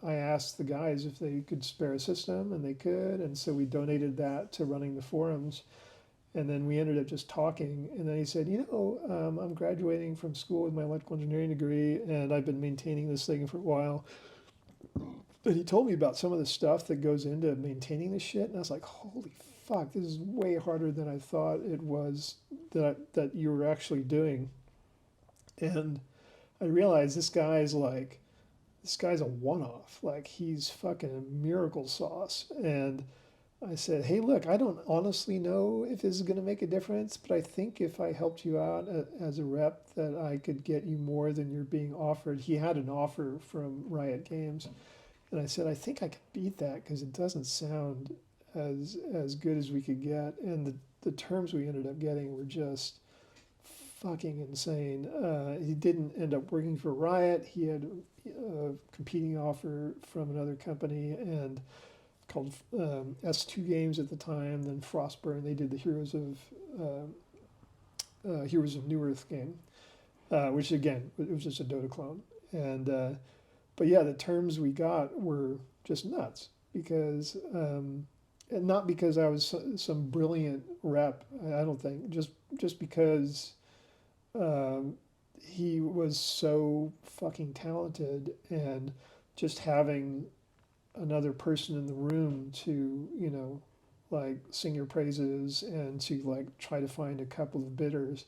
I asked the guys if they could spare a system, and they could, and so we donated that to running the forums. And then we ended up just talking, and then he said, I'm graduating from school with my electrical engineering degree, and I've been maintaining this thing for a while. But he told me about some of the stuff that goes into maintaining this shit, and I was like, holy fuck, this is way harder than I thought it was that you were actually doing. And I realized this guy's a one-off. Like, he's fucking miracle sauce. And I said, hey, look, I don't honestly know if this is going to make a difference, but I think if I helped you out as a rep, that I could get you more than you're being offered. He had an offer from Riot Games. And I said, I think I could beat that because it doesn't sound as good as we could get. And the terms we ended up getting were just fucking insane. He didn't end up working for Riot. He had a competing offer from another company and called S2 Games at the time, then Frostburn. They did the Heroes of New Earth game, which again, it was just a Dota clone. And but yeah, the terms we got were just nuts because, and not because I was some brilliant rep. I don't think, just because he was so fucking talented, and just having another person in the room to, like, sing your praises and to like try to find a couple of bidders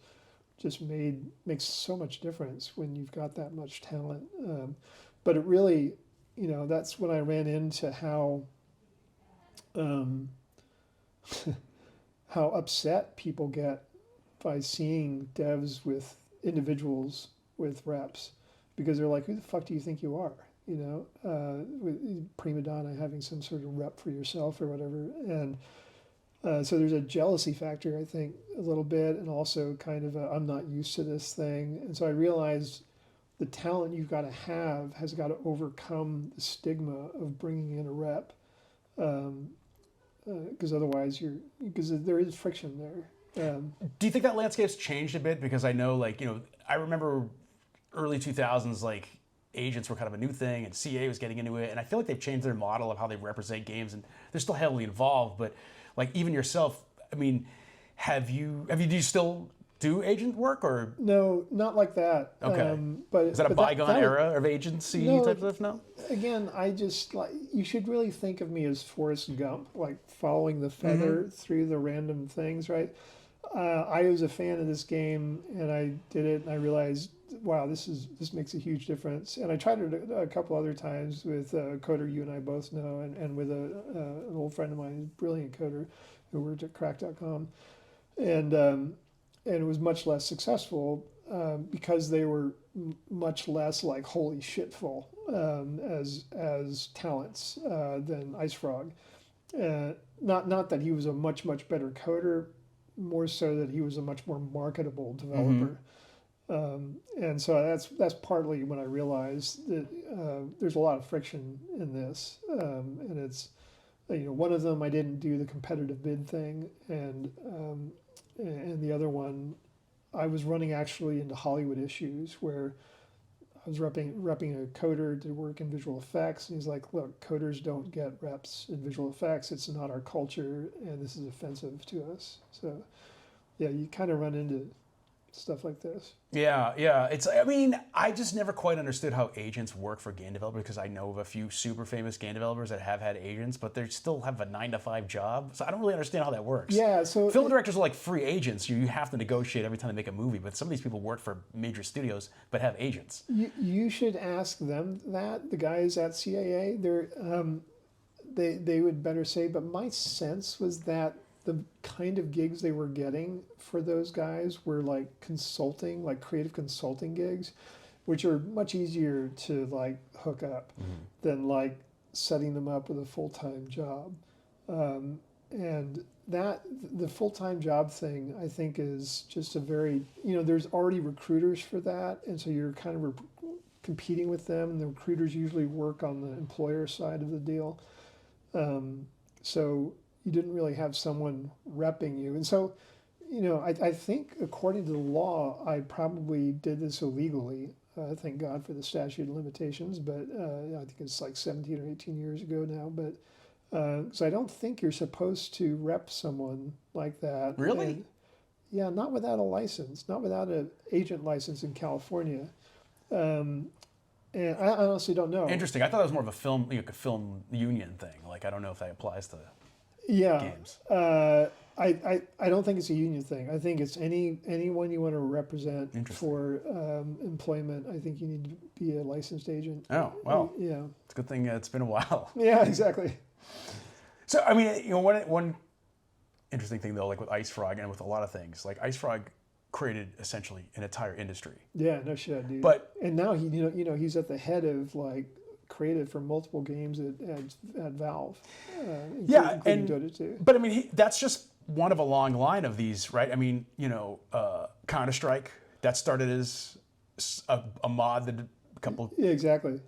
just makes so much difference when you've got that much talent. But it really, that's when I ran into how how upset people get by seeing devs with individuals with reps, because they're like, who the fuck do you think you are? With prima donna having some sort of rep for yourself or whatever. And so there's a jealousy factor, I think, a little bit, and also kind of I'm not used to this thing. And so I realized the talent you've got to have has got to overcome the stigma of bringing in a rep, because otherwise because there is friction there. Do you think that landscape's changed a bit? Because I know, I remember early 2000s, agents were kind of a new thing, and CA was getting into it, and I feel like they've changed their model of how they represent games, and they're still heavily involved. But even yourself, do you still do agent work, or no, not like that? Okay, but is that a bygone era of agency type stuff now? Again, I just you should really think of me as Forrest Gump, like following the feather through the random things, right? I was a fan of this game, and I did it, and I realized, wow, this makes a huge difference. And I tried it a couple other times with a coder you and I both know, and with an old friend of mine, a brilliant coder who worked at crack.com. And it was much less successful because they were much less like holy shitful as talents than IceFrog. Not that he was a much better coder, more so that he was a much more marketable developer. And so that's partly when I realized that there's a lot of friction in this, and it's one of them, I didn't do the competitive bid thing, and the other one, I was running actually into Hollywood issues where I was repping a coder to work in visual effects, and he's like, look, coders don't get reps in visual effects. It's not our culture, and this is offensive to us. So, yeah, you kind of run into stuff like this. Yeah. I just never quite understood how agents work for game developers, because I know of a few super famous game developers that have had agents, but they still have a 9-to-5 job. So I don't really understand how that works. Yeah, so film directors are like free agents. You have to negotiate every time they make a movie, but some of these people work for major studios but have agents. You should ask them that, the guys at CAA. They would better say, but my sense was that the kind of gigs they were getting for those guys were like consulting, like creative consulting gigs, which are much easier to like hook up than like setting them up with a full-time job. And that the full-time job thing, I think, is just a very, there's already recruiters for that, and so you're kind of competing with them, and the recruiters usually work on the employer side of the deal. So you didn't really have someone repping you. And so, I think according to the law, I probably did this illegally. Thank God for the statute of limitations, but I think it's like 17 or 18 years ago now. But because I don't think you're supposed to rep someone like that. Really? And, yeah, not without a license, not without an agent license in California. And I honestly don't know. Interesting. I thought it was more of a film, like a film union thing. Like, I don't know if that applies to games. I don't think it's a union thing. I think it's anyone you want to represent for employment. I think you need to be a licensed agent. Oh, well. Yeah. It's a good thing it's been a while. Yeah, exactly. So, I mean, one interesting thing, though, like with IceFrog and with a lot of things, like IceFrog created essentially an entire industry. Yeah, no shit, dude. But and now he's at the head of like creative for multiple games at Valve. Including DOTA 2. But I mean, that's just one of a long line of these, right? I mean, Counter-Strike, that started as a mod that a couple exactly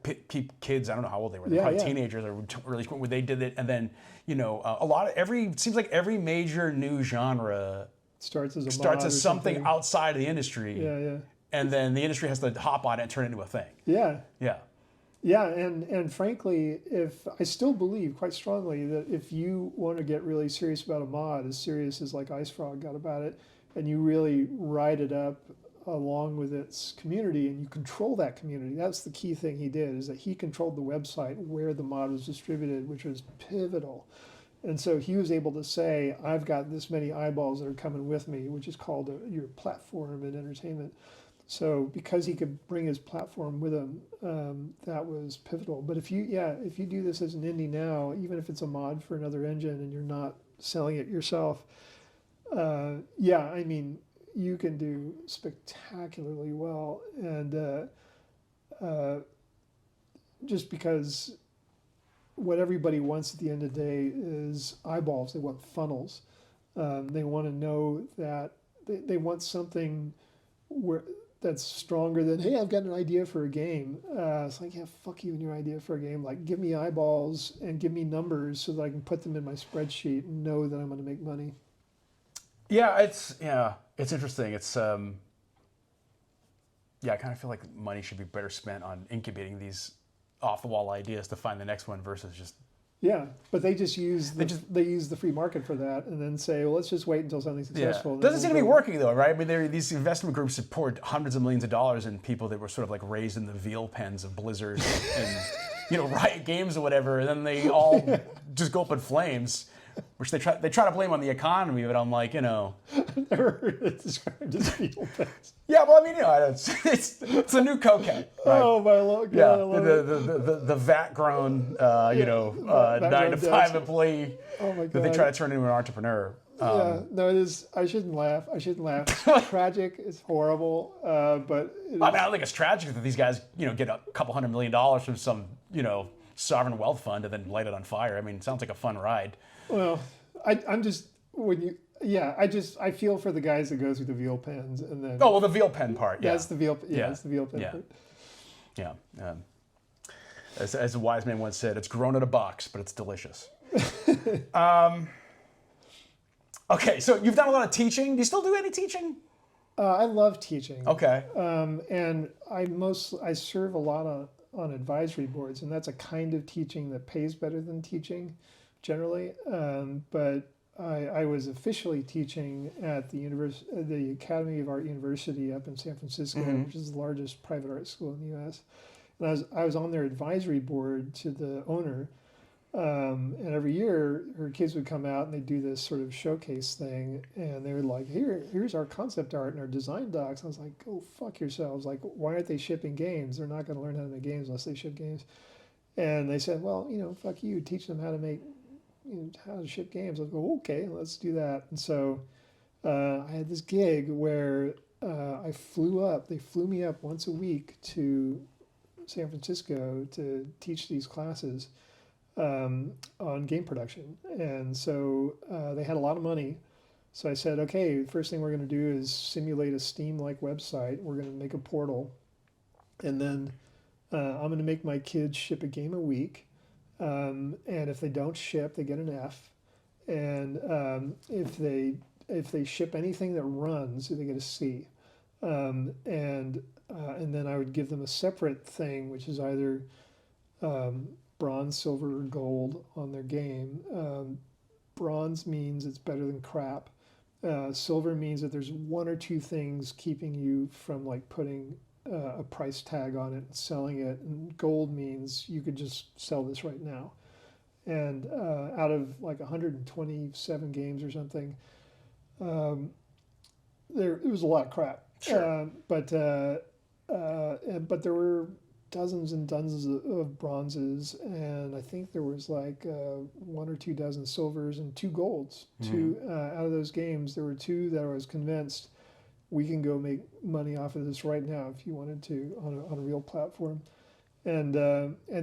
kids, I don't know how old they were, they're probably teenagers or really where they did it, and then it seems like every major new genre starts as something outside of the industry. Yeah. And then the industry has to hop on it and turn it into a thing. Yeah. Yeah. Yeah, and frankly, if I still believe quite strongly that if you want to get really serious about a mod, as serious as like IceFrog got about it, and you really ride it up along with its community and you control that community, that's the key thing he did, is that he controlled the website where the mod was distributed, which was pivotal. And so he was able to say, I've got this many eyeballs that are coming with me, which is called your platform in entertainment. So because he could bring his platform with him, that was pivotal. But if you do this as an indie now, even if it's a mod for another engine and you're not selling it yourself, I mean, you can do spectacularly well. And just because what everybody wants at the end of the day is eyeballs. They want funnels. They want to know that they want something that's stronger than, hey, I've got an idea for a game. It's like, yeah, fuck you and your idea for a game. Like, give me eyeballs and give me numbers so that I can put them in my spreadsheet and know that I'm going to make money. Yeah, it's interesting. It's I kind of feel like money should be better spent on incubating these off-the-wall ideas to find the next one versus just. Yeah, but they just use the free market for that, and then say, well, let's just wait until something's successful. Yeah. Doesn't seem to be working though, right? I mean, these investment groups have poured hundreds of millions of dollars in people that were sort of like raised in the veal pens of Blizzard and Riot Games or whatever, and then they all just go up in flames, which they try to blame on the economy, but I'm like, I've never heard it described as veal pens. Yeah, well, I mean, it's a new cocaine. Right? Oh my Lord! Yeah, the vat-grown, 9 to 5 employee that they try to turn into an entrepreneur. No, it is. I shouldn't laugh. It's tragic. It's horrible. But I don't think it's tragic that these guys, get a couple $100 million from some, sovereign wealth fund and then light it on fire. I mean, it sounds like a fun ride. Well, I'm just I feel for the guys that go through the veal pens and then. Oh well, the veal pen part. Yeah, that's the veal. Yeah, that's the veal pen part. Yeah. As a wise man once said, it's grown in a box, but it's delicious. Okay, so you've done a lot of teaching. Do you still do any teaching? I love teaching. Okay. And I serve a lot on advisory boards, and that's a kind of teaching that pays better than teaching, generally. But I was officially teaching at the Academy of Art University up in San Francisco, which is the largest private art school in the U.S. And I was on their advisory board to the owner. And every year, her kids would come out and they'd do this sort of showcase thing, and they were like, here's our concept art and our design docs. I was like, go fuck yourselves. Like, why aren't they shipping games? They're not going to learn how to make games unless they ship games. And they said, well, fuck you. Teach them how to make, how to ship games. I go, okay, let's do that. And so I had this gig where I they flew me up once a week to San Francisco to teach these classes on game production. And so they had a lot of money. So I said, okay, the first thing we're going to do is simulate a Steam-like website. We're going to make a portal. And then I'm going to make my kids ship a game a week. And if they don't ship, they get an F. And if they if they ship anything that runs, they get a C. And then I would give them a separate thing, which is either bronze, silver, or gold on their game. Bronze means it's better than crap. Silver means that there's one or two things keeping you from like putting a price tag on it and selling it. And gold means you could just sell this right now. And out of like 127 games or something, it was a lot of crap. Sure. But there were dozens and dozens of bronzes, and I think there was like 1 or 2 dozen silvers and 2 golds. Two out of those games, there were 2 that I was convinced we can go make money off of this right now if you wanted to on a real platform. And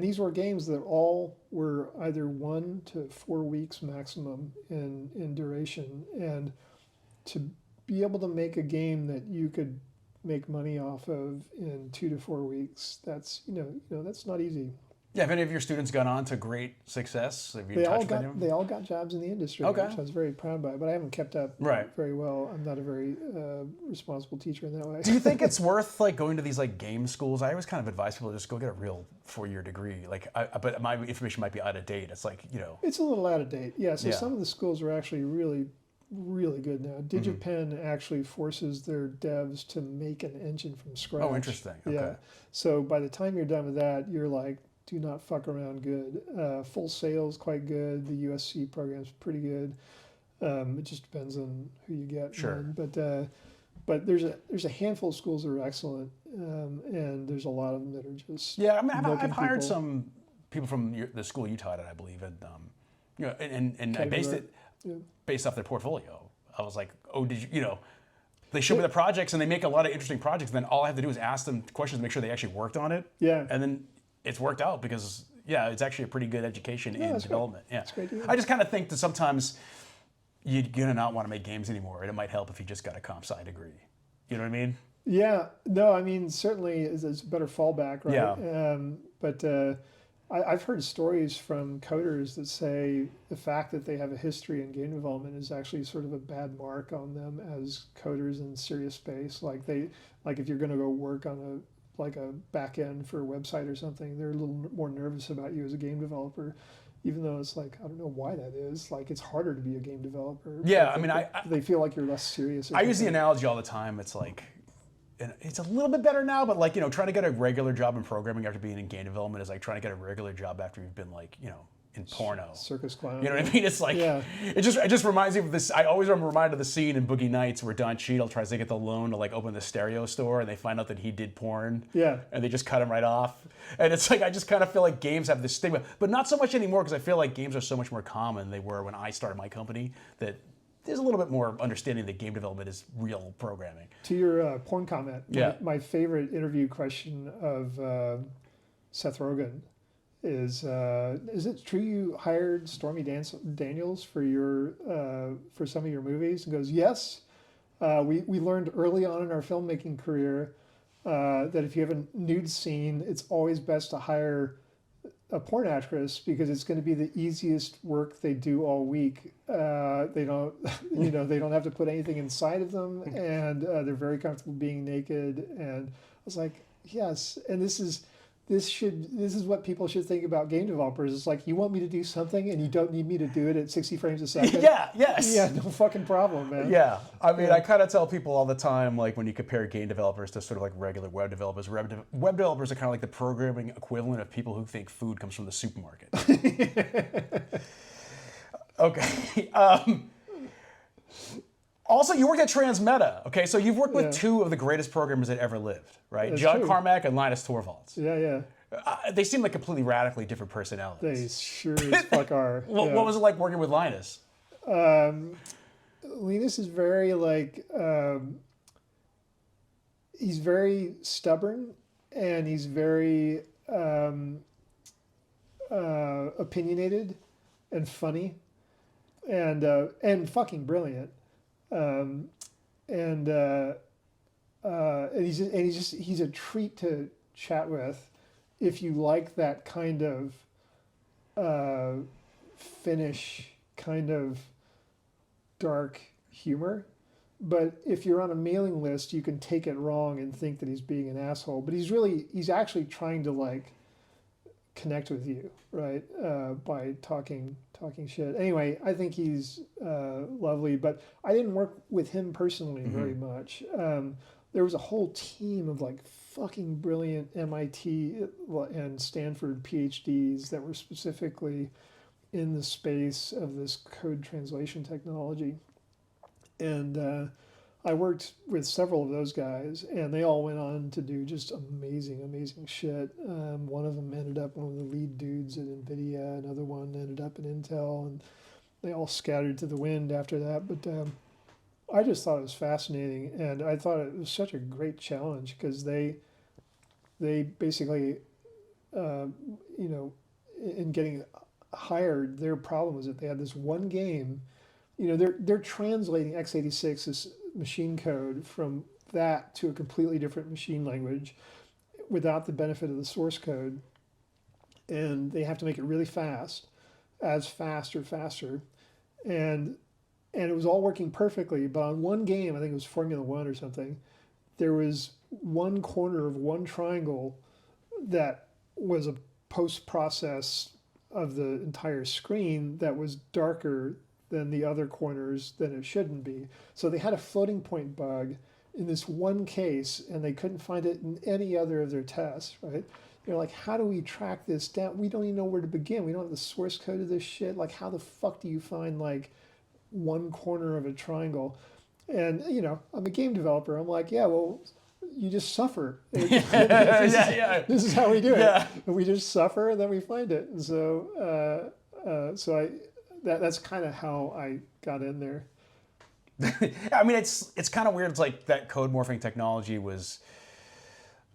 these were games that all were either 1 to 4 weeks maximum in duration, and to be able to make a game that you could make money off of in 2 to 4 weeks, that's that's not easy. Yeah, have any of your students gone on to great success? Have you touched any of them? They all got jobs in the industry, Okay. which I was very proud by, but I haven't kept up very well. I'm not a very responsible teacher in that way. Do you think it's worth like going to these like game schools? I always kind of advise people to just go get a real 4-year degree. Like, but my information might be out of date. It's like, It's a little out of date. Yeah, so some of the schools are actually really good now. DigiPen actually forces their devs to make an engine from scratch. Oh, interesting. Okay. Yeah. So by the time you're done with that, you're like, do not fuck around good. Full Sail's quite good. The USC program's pretty good. It just depends on who you get. Sure. Man. But there's a handful of schools that are excellent, and there's a lot of them that are just I've hired some people from the school you taught at, I believe, and and I based it based off their portfolio. I was like, oh, did you they show me the projects and they make a lot of interesting projects. And then all I have to do is ask them questions to make sure they actually worked on it. Yeah. And then it's worked out because it's actually a pretty good education in development. Great. Yeah. That's great to hear. I just kind of think that sometimes you're gonna not want to make games anymore, and it might help if you just got a comp sci degree. You know what I mean? Yeah. No, I mean certainly it's a better fallback, right? Yeah. But I've heard stories from coders that say the fact that they have a history in game development is actually sort of a bad mark on them as coders in serious space. Like if you're going to go work on a back end for a website or something, they're a little more nervous about you as a game developer, even though it's like, I don't know why that is. Like it's harder to be a game developer. Yeah, they feel like you're less serious. I use the analogy all the time. It's like, and it's a little bit better now, but like, trying to get a regular job in programming after being in game development is like trying to get a regular job after you've been like, in porno. Circus clown. You know what I mean? It's like, it just reminds me of this. I always am reminded of the scene in Boogie Nights where Don Cheadle tries to get the loan to like open the stereo store, and they find out that he did porn. Yeah. And they just cut him right off. And it's like, I just kind of feel like games have this stigma, but not so much anymore, because I feel like games are so much more common than they were when I started my company, that there's a little bit more understanding that game development is real programming. To your porn comment, Yeah. my favorite interview question of Seth Rogen is it true you hired Stormy Daniels for for some of your movies? And goes, yes. We learned early on in our filmmaking career that if you have a nude scene, it's always best to hire a porn actress because it's going to be the easiest work they do all week. They don't, they don't have to put anything inside of them, and they're very comfortable being naked. And I was like, yes. And this is what people should think about game developers. It's like, you want me to do something and you don't need me to do it at 60 frames a second. Yes. Yeah, no fucking problem, man. Yeah, I mean, I kind of tell people all the time, like when you compare game developers to sort of like regular web developers, web developers are kind of like the programming equivalent of people who think food comes from the supermarket. Okay. Also, you worked at Transmeta, okay? So you've worked with 2 of the greatest programmers that ever lived, right? That's John true. Carmack and Linus Torvalds. Yeah. They seem like completely radically different personalities. They sure as fuck are. What was it like working with Linus? Linus is very like, he's very stubborn, and he's very opinionated and funny, and fucking brilliant. And he's a treat to chat with if you like that kind of Finnish kind of dark humor. But if you're on a mailing list, you can take it wrong and think that he's being an asshole. But he's actually trying to like connect with you, right? By talking shit. Anyway, I think he's lovely, but I didn't work with him personally very much. There was a whole team of like fucking brilliant MIT and Stanford PhDs that were specifically in the space of this code translation technology. And I worked with several of those guys, and they all went on to do just amazing shit. One of them ended up one of the lead dudes at NVIDIA. Another one ended up at Intel, and they all scattered to the wind after that. But I just thought it was fascinating, and I thought it was such a great challenge because they basically, in getting hired, their problem was that they had this one game. They're translating x86, this machine code, from that to a completely different machine language without the benefit of the source code. And they have to make it really fast or faster. And it was all working perfectly. But on one game, I think it was Formula One or something, there was one corner of one triangle that was a post-process of the entire screen that was darker than the other corners than it shouldn't be. So they had a floating point bug in this one case, and they couldn't find it in any other of their tests, right? They're like, how do we track this down? We don't even know where to begin. We don't have the source code of this shit. Like, how the fuck do you find like one corner of a triangle? And, I'm a game developer. I'm like, yeah, well, you just suffer. This is how we do it. Yeah. We just suffer, and then we find it. And so, that's kind of how I got in there. I mean, it's kind of weird. It's like that code morphing technology was.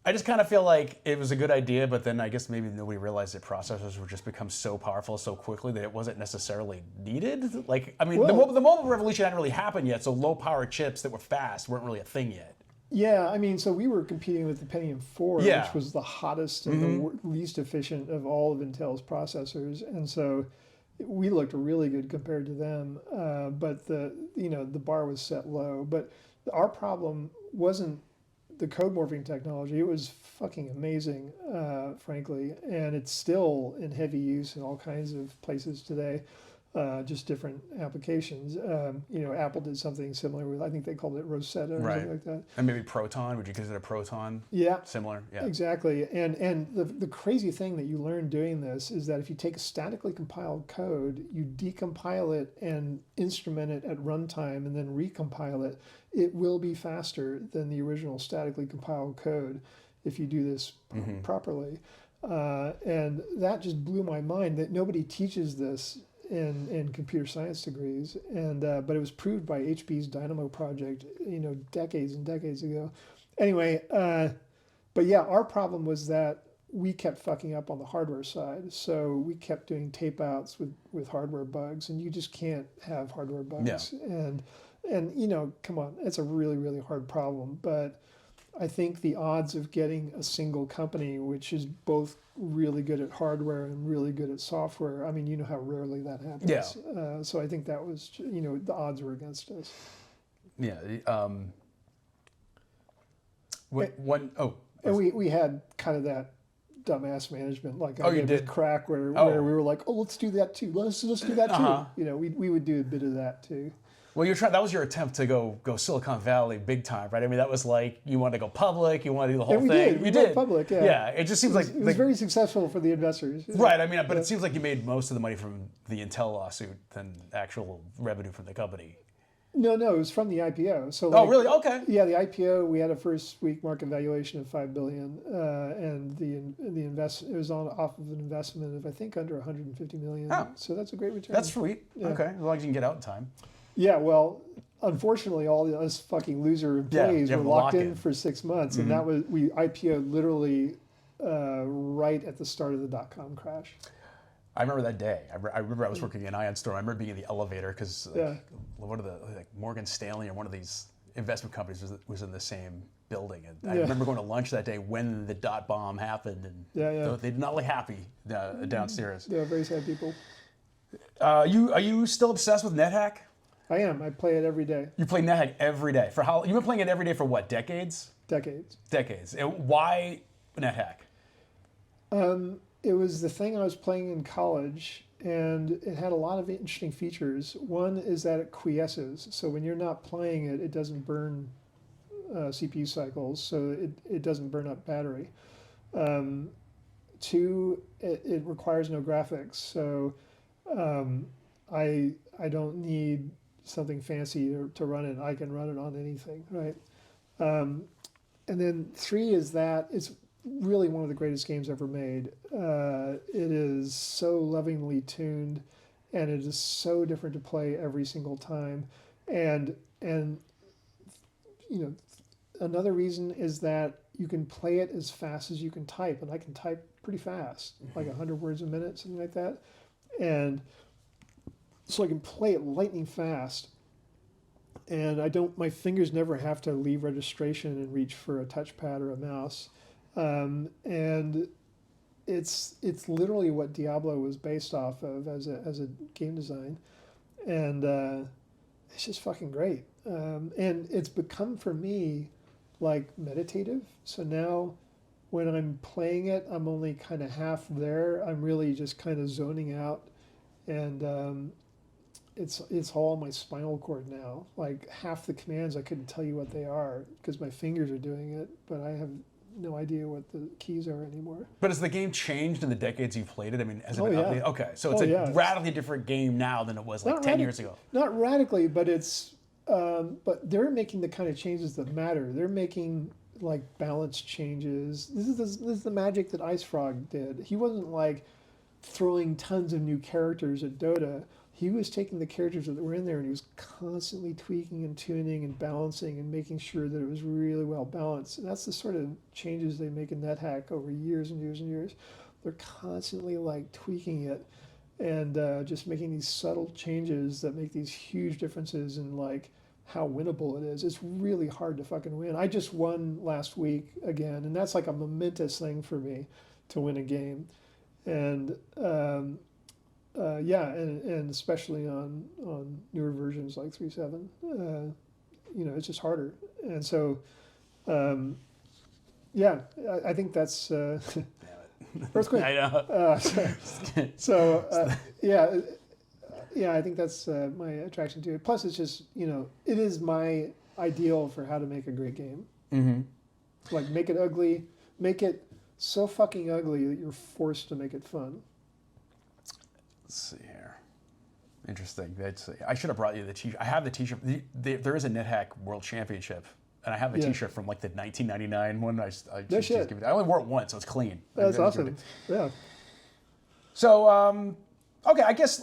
I just kind of feel like it was a good idea, but then I guess maybe nobody realized that processors would just become so powerful so quickly that it wasn't necessarily needed. Like, I mean, the mobile revolution hadn't really happened yet, so low-power chips that were fast weren't really a thing yet. Yeah, I mean, so we were competing with the Pentium 4, Yeah. which was the hottest and the least efficient of all of Intel's processors, and so we looked really good compared to them. But the bar was set low. But our problem wasn't the code morphing technology. It was fucking amazing, frankly, and it's still in heavy use in all kinds of places today. Just different applications. Apple did something similar with, I think they called it Rosetta or something like that. And maybe Proton. Would you consider Proton similar? Yeah. Exactly. And the crazy thing that you learn doing this is that if you take a statically compiled code, you decompile it and instrument it at runtime and then recompile it, it will be faster than the original statically compiled code if you do this properly. And that just blew my mind that nobody teaches this in computer science degrees, and but it was proved by HP's Dynamo project, decades and decades ago. Anyway, but yeah, our problem was that we kept fucking up on the hardware side, so we kept doing tape outs with hardware bugs, and you just can't have hardware bugs. Yeah. And come on, it's a really, really hard problem, but I think the odds of getting a single company which is both really good at hardware and really good at software, I mean, you know how rarely that happens. Yeah. So I think that was, the odds were against us. Yeah. And we had kind of that dumbass management, like you did Crack, where we were like, let's do that too. Let's do that too. We would do a bit of that too. Well, that was your attempt to go Silicon Valley big time, right? I mean, that was like, you wanted to go public, you wanted to do the whole thing. We did public, yeah. Yeah, it just seems like... It was very successful for the investors. Right, I mean, but it seems like you made most of the money from the Intel lawsuit than actual revenue from the company. No, it was from the IPO. So really? Okay. Yeah, the IPO, we had a first week market valuation of $5 billion, and it was off of an investment of, I think, under $150 million. Oh. So that's a great return. That's sweet. Yeah. Okay, as long as you can get out in time. Yeah, well, unfortunately, all us fucking loser employees were locked in for 6 months, and we IPO'd literally right at the start of the dot-com crash. I remember that day. I remember I was working in Ion Store. I remember being in the elevator because one of the Morgan Stanley or one of these investment companies was in the same building, and I remember going to lunch that day when the dot bomb happened, and they did not look happy downstairs. They're very sad people. Are you still obsessed with NetHack? I am. I play it every day. You play NetHack every day. For how? You've been playing it every day for what? Decades? Decades. Decades. And why NetHack? It was the thing I was playing in college, and it had a lot of interesting features. One is that it quiesces, so when you're not playing it, it doesn't burn CPU cycles, so it doesn't burn up battery. Two, it requires no graphics, so I don't need something fancy to run it. I can run it on anything, right? And then three is that it's really one of the greatest games ever made. It is so lovingly tuned, and it is so different to play every single time. And you know, another reason is that you can play it as fast as you can type, and I can type pretty fast, like 100 words a minute, something like that. And so I can play it lightning fast, and my fingers never have to leave registration and reach for a touchpad or a mouse. And it's literally what Diablo was based off of as a game design, and it's just fucking great. And it's become for me like meditative. So now when I'm playing it, I'm only kind of half there. I'm really just kind of zoning out, and it's all on my spinal cord now. Like half the commands I couldn't tell you what they are because my fingers are doing it, but I have no idea what the keys are anymore. But has the game changed in the decades you've played it? I mean, has it Oh, been yeah. updated? Okay, so it's a radically different game now than it was like 10 years ago. Not radically, but it's but they're making the kind of changes that matter. They're making like balance changes. This is the magic that IceFrog did. He wasn't like throwing tons of new characters at DOTA. He was taking the characters that were in there and he was constantly tweaking and tuning and balancing and making sure that it was really well balanced. And that's the sort of changes they make in NetHack over years and years and years. They're constantly like tweaking it and just making these subtle changes that make these huge differences in like how winnable it is. It's really hard to fucking win. I just won last week again, and that's like a momentous thing for me to win a game. And yeah, and especially on newer versions like 3.7, you know, it's just harder. And so, yeah, I think that's earthquake. I know. Yeah, I think that's my attraction to it. Plus, it's just, you know, it is my ideal for how to make a great game. Mm-hmm. Like, make it ugly, make it so fucking ugly that you're forced to make it fun. Let's see here. Interesting. I should have brought you the t-shirt. I have the t-shirt. There is a NetHack World Championship, and I have the t-shirt from like the 1999 one. I only wore it once, so it's clean. That's awesome. Yeah. So, okay, I guess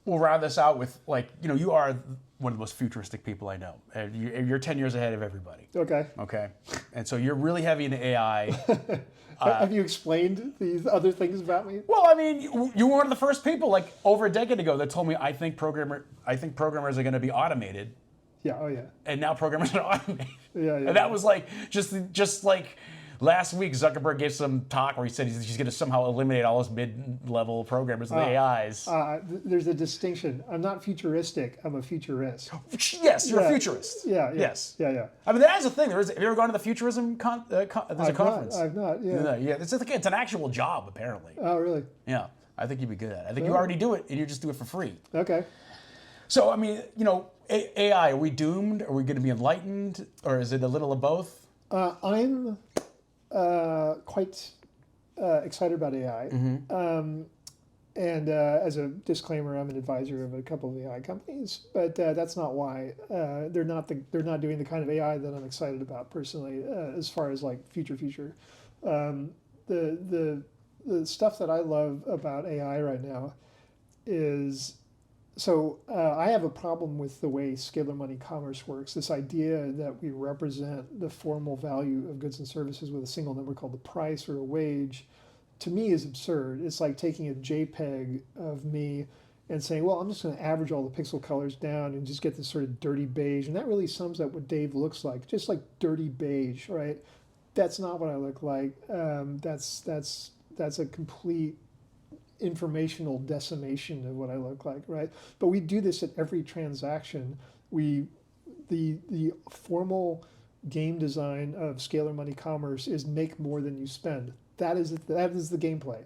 we'll round this out with, like, you know, you are one of the most futuristic people I know. You're 10 years ahead of everybody. Okay. Okay. And so you're really heavy into AI. Have you explained these other things about me? Well, I mean, you were one of the first people, like, over a decade ago that told me I think programmers are going to be automated. Yeah. Oh yeah. And now programmers are automated. Yeah. And that was like just like last week, Zuckerberg gave some talk where he said he's going to somehow eliminate all his mid-level programmers and the AIs. There's a distinction. I'm not futuristic. I'm a futurist. Yes, you're a futurist. Yeah. Yes. Yeah. I mean, that is a thing. Have you ever gone to the futurism there's a conference? I've not. Yeah. Yeah. It's an actual job, apparently. Oh, really? Yeah. I think you'd be good at it. I think you already do it, and you just do it for free. Okay. So, I mean, you know, AI, are we doomed? Are we going to be enlightened? Or is it a little of both? I'm quite excited about AI. Mm-hmm. And as a disclaimer, I'm an advisor of a couple of AI companies, but that's not why. They're not doing the kind of AI that I'm excited about personally, as far as like future. The stuff that I love about AI right now is, so I have a problem with the way scalar money commerce works. This idea that we represent the formal value of goods and services with a single number called the price or a wage, to me is absurd. It's like taking a JPEG of me and saying, well, I'm just going to average all the pixel colors down and just get this sort of dirty beige. And that really sums up what Dave looks like, just like dirty beige, right? That's not what I look like. That's a complete informational decimation of what I look like, right? But we do this at every transaction. The formal game design of scalar money commerce is make more than you spend. That is the gameplay.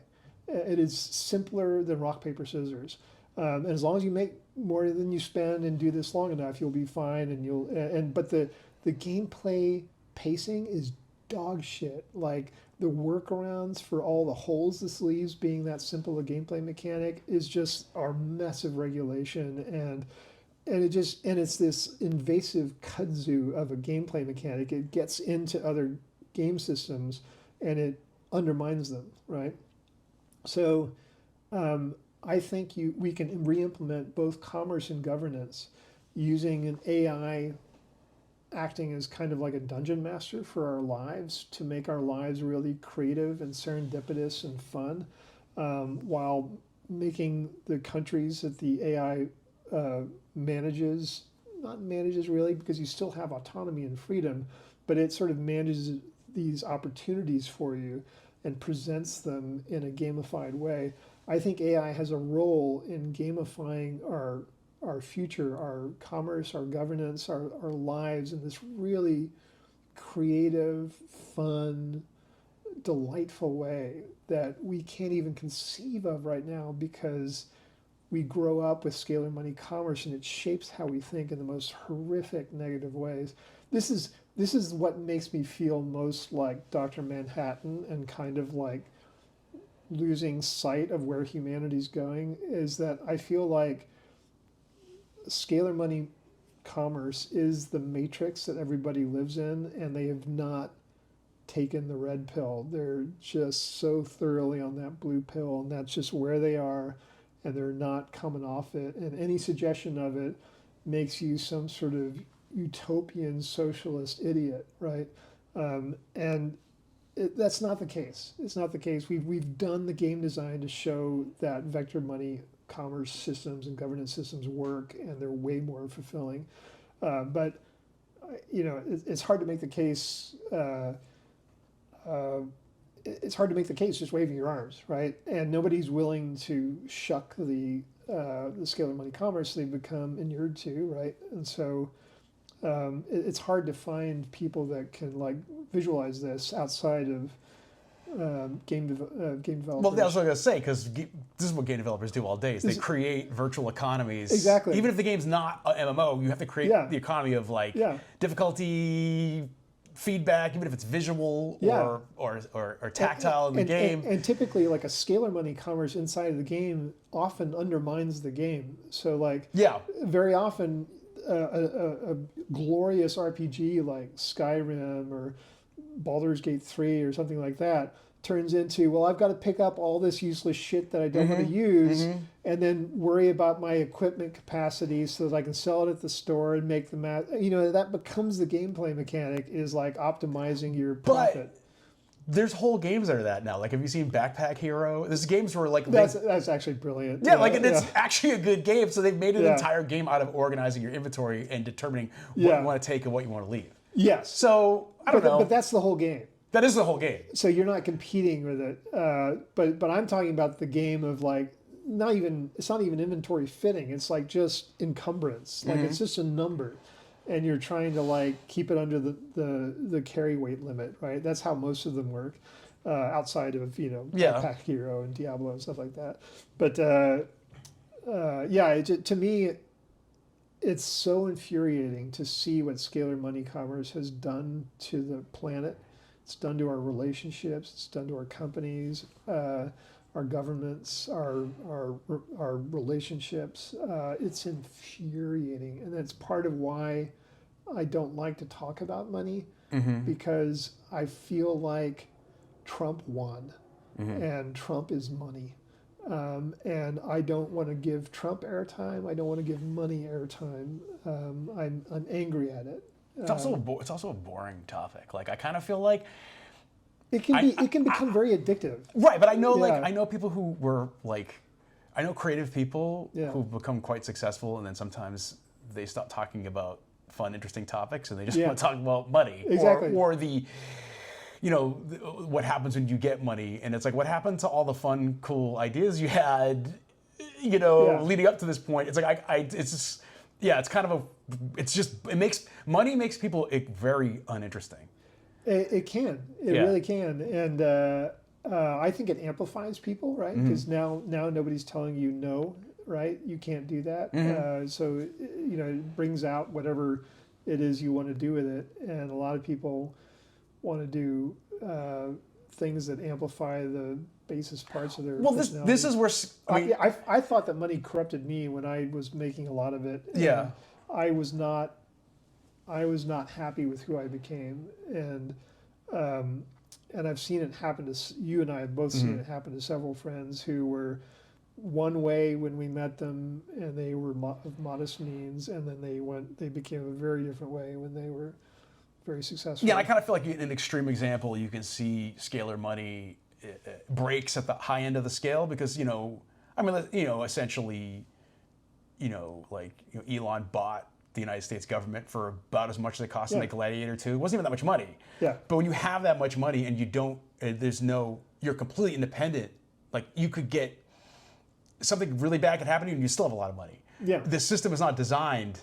It is simpler than rock, paper, scissors. And as long as you make more than you spend and do this long enough, you'll be fine. But the gameplay pacing is dog shit. Like the workarounds for all the holes this leaves being that simple a gameplay mechanic is just our massive regulation, and it's this invasive kudzu of a gameplay mechanic. It gets into other game systems and it undermines them, right? So I think we can re-implement both commerce and governance using an AI acting as kind of like a dungeon master for our lives to make our lives really creative and serendipitous and fun, while making the countries that the AI not manages really, because you still have autonomy and freedom, but it sort of manages these opportunities for you and presents them in a gamified way. I think AI has a role in gamifying our future, our commerce, our governance, our lives in this really creative, fun, delightful way that we can't even conceive of right now, because we grow up with scalar money commerce and it shapes how we think in the most horrific negative ways. This is what makes me feel most like Dr. Manhattan and kind of like losing sight of where humanity's going, is that I feel like scalar money commerce is the matrix that everybody lives in, and they have not taken the red pill. They're just so thoroughly on that blue pill, and that's just where they are, and they're not coming off it. And any suggestion of it makes you some sort of utopian socialist idiot, right? That's not the case. It's not the case. We've done the game design to show that vector money commerce systems and governance systems work, and they're way more fulfilling. But it's hard to make the case. It's hard to make the case just waving your arms, right? And nobody's willing to shuck the scalar money commerce they've become inured to, right? And so it's hard to find people that can like visualize this outside of game developers. Well, that's what I was going to say, because this is what game developers do all day, is they create virtual economies. Exactly. Even if the game's not an MMO, you have to create the economy of like difficulty, feedback, even if it's visual or tactile in the game. And typically, like a scalar money commerce inside of the game often undermines the game. So like very often a glorious RPG like Skyrim or Baldur's Gate 3 or something like that turns into, well, I've got to pick up all this useless shit that I don't want to use and then worry about my equipment capacity so that I can sell it at the store and make the math. That becomes the gameplay mechanic, is like optimizing your profit. But there's whole games that are that now. Like, have you seen Backpack Hero? There's games where like that's actually brilliant. Yeah, it's actually a good game. So they've made an entire game out of organizing your inventory and determining what you want to take and what you want to leave. Yes. So I don't know. But that's the whole game. That is the whole game. So you're not competing with it. But I'm talking about the game of like it's not even inventory fitting. It's like just encumbrance. Like it's just a number, and you're trying to like keep it under the carry weight limit, right? That's how most of them work, outside of Backpack Hero and Diablo and stuff like that. But to me, it's so infuriating to see what scalar money commerce has done to the planet. It's done to our relationships. It's done to our companies, our governments, our relationships. It's infuriating, and that's part of why I don't like to talk about money, because I feel like Trump won, and Trump is money. And I don't want to give Trump airtime. I don't want to give money airtime. I'm angry at it. It's also a boring topic. Like, I kind of feel like it can become very addictive. Right, but I know I know people who were like, I know creative people who've become quite successful, and then sometimes they stop talking about fun, interesting topics, and they just want to talk about money, exactly, or the what happens when you get money, and it's like, what happened to all the fun, cool ideas you had, leading up to this point? It's like it's just, it's kind of money makes people very uninteresting. It can, really can, and I think it amplifies people, right? Because now nobody's telling you no, right? You can't do that. So it brings out whatever it is you want to do with it, and a lot of people want to do things that amplify the basest parts of their personality. This is where I thought that money corrupted me when I was making a lot of it. I was not happy with who I became, and I've seen it happen to you and I have both seen it happen to several friends who were one way when we met them, and they were of modest means, and then they became a very different way when they were very successful. Yeah, I kind of feel like an extreme example, you can see scalar money breaks at the high end of the scale because essentially, Elon bought the United States government for about as much as it cost to make Gladiator 2. It wasn't even that much money. Yeah. But when you have that much money and you're completely independent, like you could get something really bad could happen to you and you still have a lot of money. Yeah. The system is not designed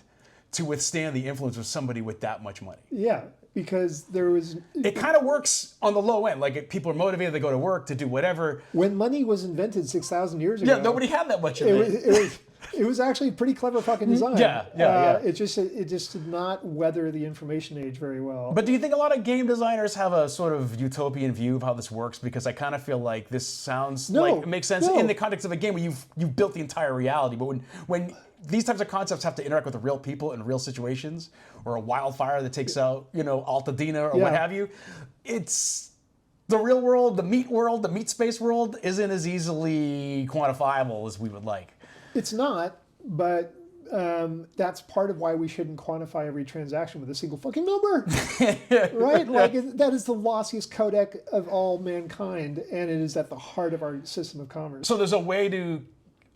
to withstand the influence of somebody with that much money. Yeah, because it kind of works on the low end. Like people are motivated, they go to work to do whatever. When money was invented 6,000 years ago. Yeah, nobody had that much of it. It was actually pretty clever fucking design. Yeah. It just did not weather the information age very well. But do you think a lot of game designers have a sort of utopian view of how this works? Because I kind of feel like this sounds like it makes sense in the context of a game where you've built the entire reality. But when these types of concepts have to interact with real people in real situations, or a wildfire that takes out, Altadena or what have you, it's the real world, the meat space world isn't as easily quantifiable as we would like. It's not, but that's part of why we shouldn't quantify every transaction with a single fucking number, right? Like that is the lossiest codec of all mankind, and it is at the heart of our system of commerce. So there's a way to,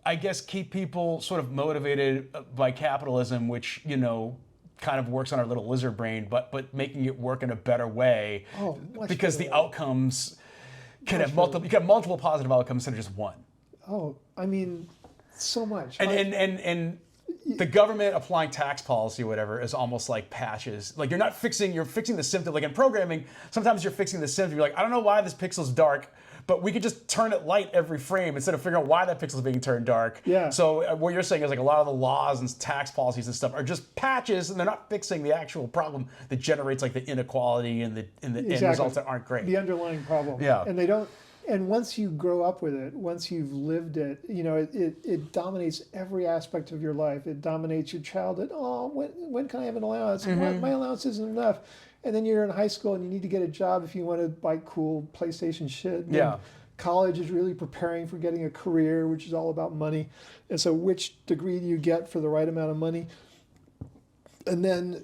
I guess, keep people sort of motivated by capitalism, which kind of works on our little lizard brain, but making it work in a better way, because the outcomes can have multiple. You can have multiple positive outcomes instead of just one. Oh, I mean. So much. And the government applying tax policy or whatever is almost like patches. Like you're fixing the symptom. Like in programming, sometimes you're fixing the symptom. You're like, I don't know why this pixel's dark, but we could just turn it light every frame instead of figuring out why that pixel's being turned dark. Yeah. So what you're saying is like a lot of the laws and tax policies and stuff are just patches, and they're not fixing the actual problem that generates like the inequality and the end results that aren't great. The underlying problem. Yeah. And they don't. And once you grow up with it, once you've lived it, it dominates every aspect of your life. It dominates your childhood. Oh, when can I have an allowance? My allowance isn't enough. And then you're in high school and you need to get a job if you want to buy cool PlayStation shit. Yeah. And college is really preparing for getting a career, which is all about money. And so which degree do you get for the right amount of money? And then,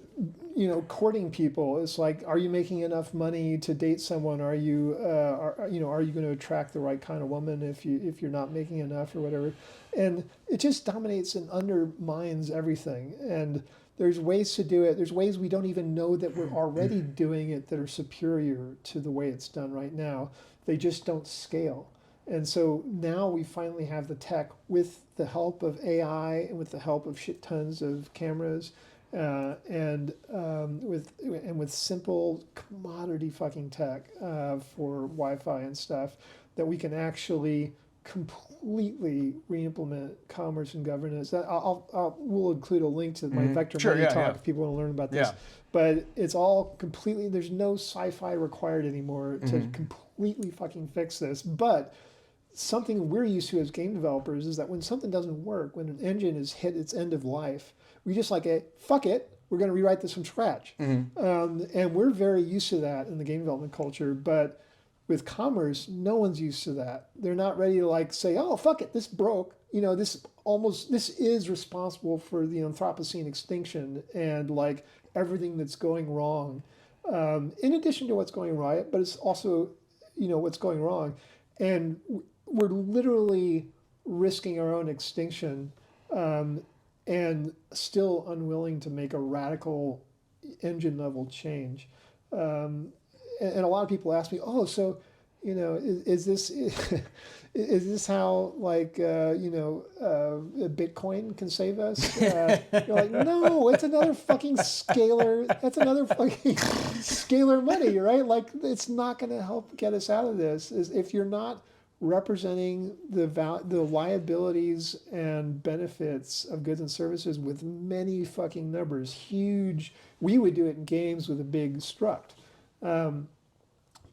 courting people, it's like, are you making enough money to date someone? Are you going to attract the right kind of woman if you're not making enough or whatever? And it just dominates and undermines everything. And there's ways to do it. There's ways we don't even know that we're already doing it that are superior to the way it's done right now. They just don't scale. And so now we finally have the tech with the help of AI and with the help of shit tons of cameras. And with simple commodity fucking tech for Wi-Fi and stuff, that we can actually completely re-implement commerce and governance. We'll include a link to my Vector Money talk if people want to learn about this. Yeah. But it's all completely. There's no sci-fi required anymore to completely fucking fix this. But something we're used to as game developers is that when something doesn't work, when an engine has hit its end of life, we just fuck it, we're going to rewrite this from scratch. And we're very used to that in the game development culture, but with commerce, no one's used to that. They're not ready to say, oh, fuck it, this broke. This is responsible for the Anthropocene extinction and everything that's going wrong. In addition to what's going right, but it's also, what's going wrong. And we're literally risking our own extinction and still unwilling to make a radical engine level change. And and a lot of people ask me, oh, so, you know, is this is this how like Bitcoin can save us? You're like, no, it's another fucking scalar. That's another fucking scalar money, right? Like, it's not going to help get us out of this. Is if you're not representing the liabilities and benefits of goods and services with many fucking numbers, huge. We would do it in games with a big struct.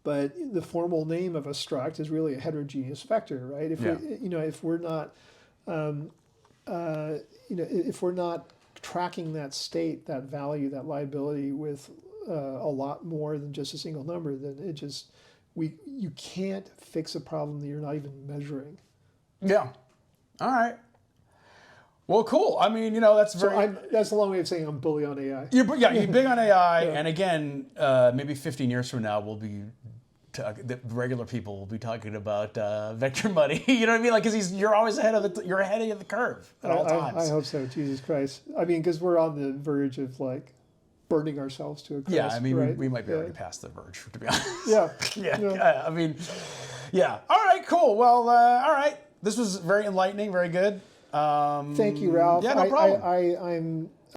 But the formal name of a struct is really a heterogeneous vector, right? If we're not, if we're not tracking that state, that value, that liability with a lot more than just a single number, then you can't fix a problem that you're not even measuring. Yeah. All right. Well, cool. I mean, that's very. That's a long way of saying I'm bully on AI. You're big on AI, and again, maybe 15 years from now, the regular people will be talking about vector money. You know what I mean? Like, because you're always ahead of the curve at all times. I hope so. Jesus Christ. I mean, because we're on the verge of like burning ourselves to a crisp. Yeah, I mean, right? we might be already past the verge, to be honest. Yeah. Yeah. I mean, yeah. All right. Cool. Well, all right. This was very enlightening. Very good. Thank you, Ralph. Yeah, no problem.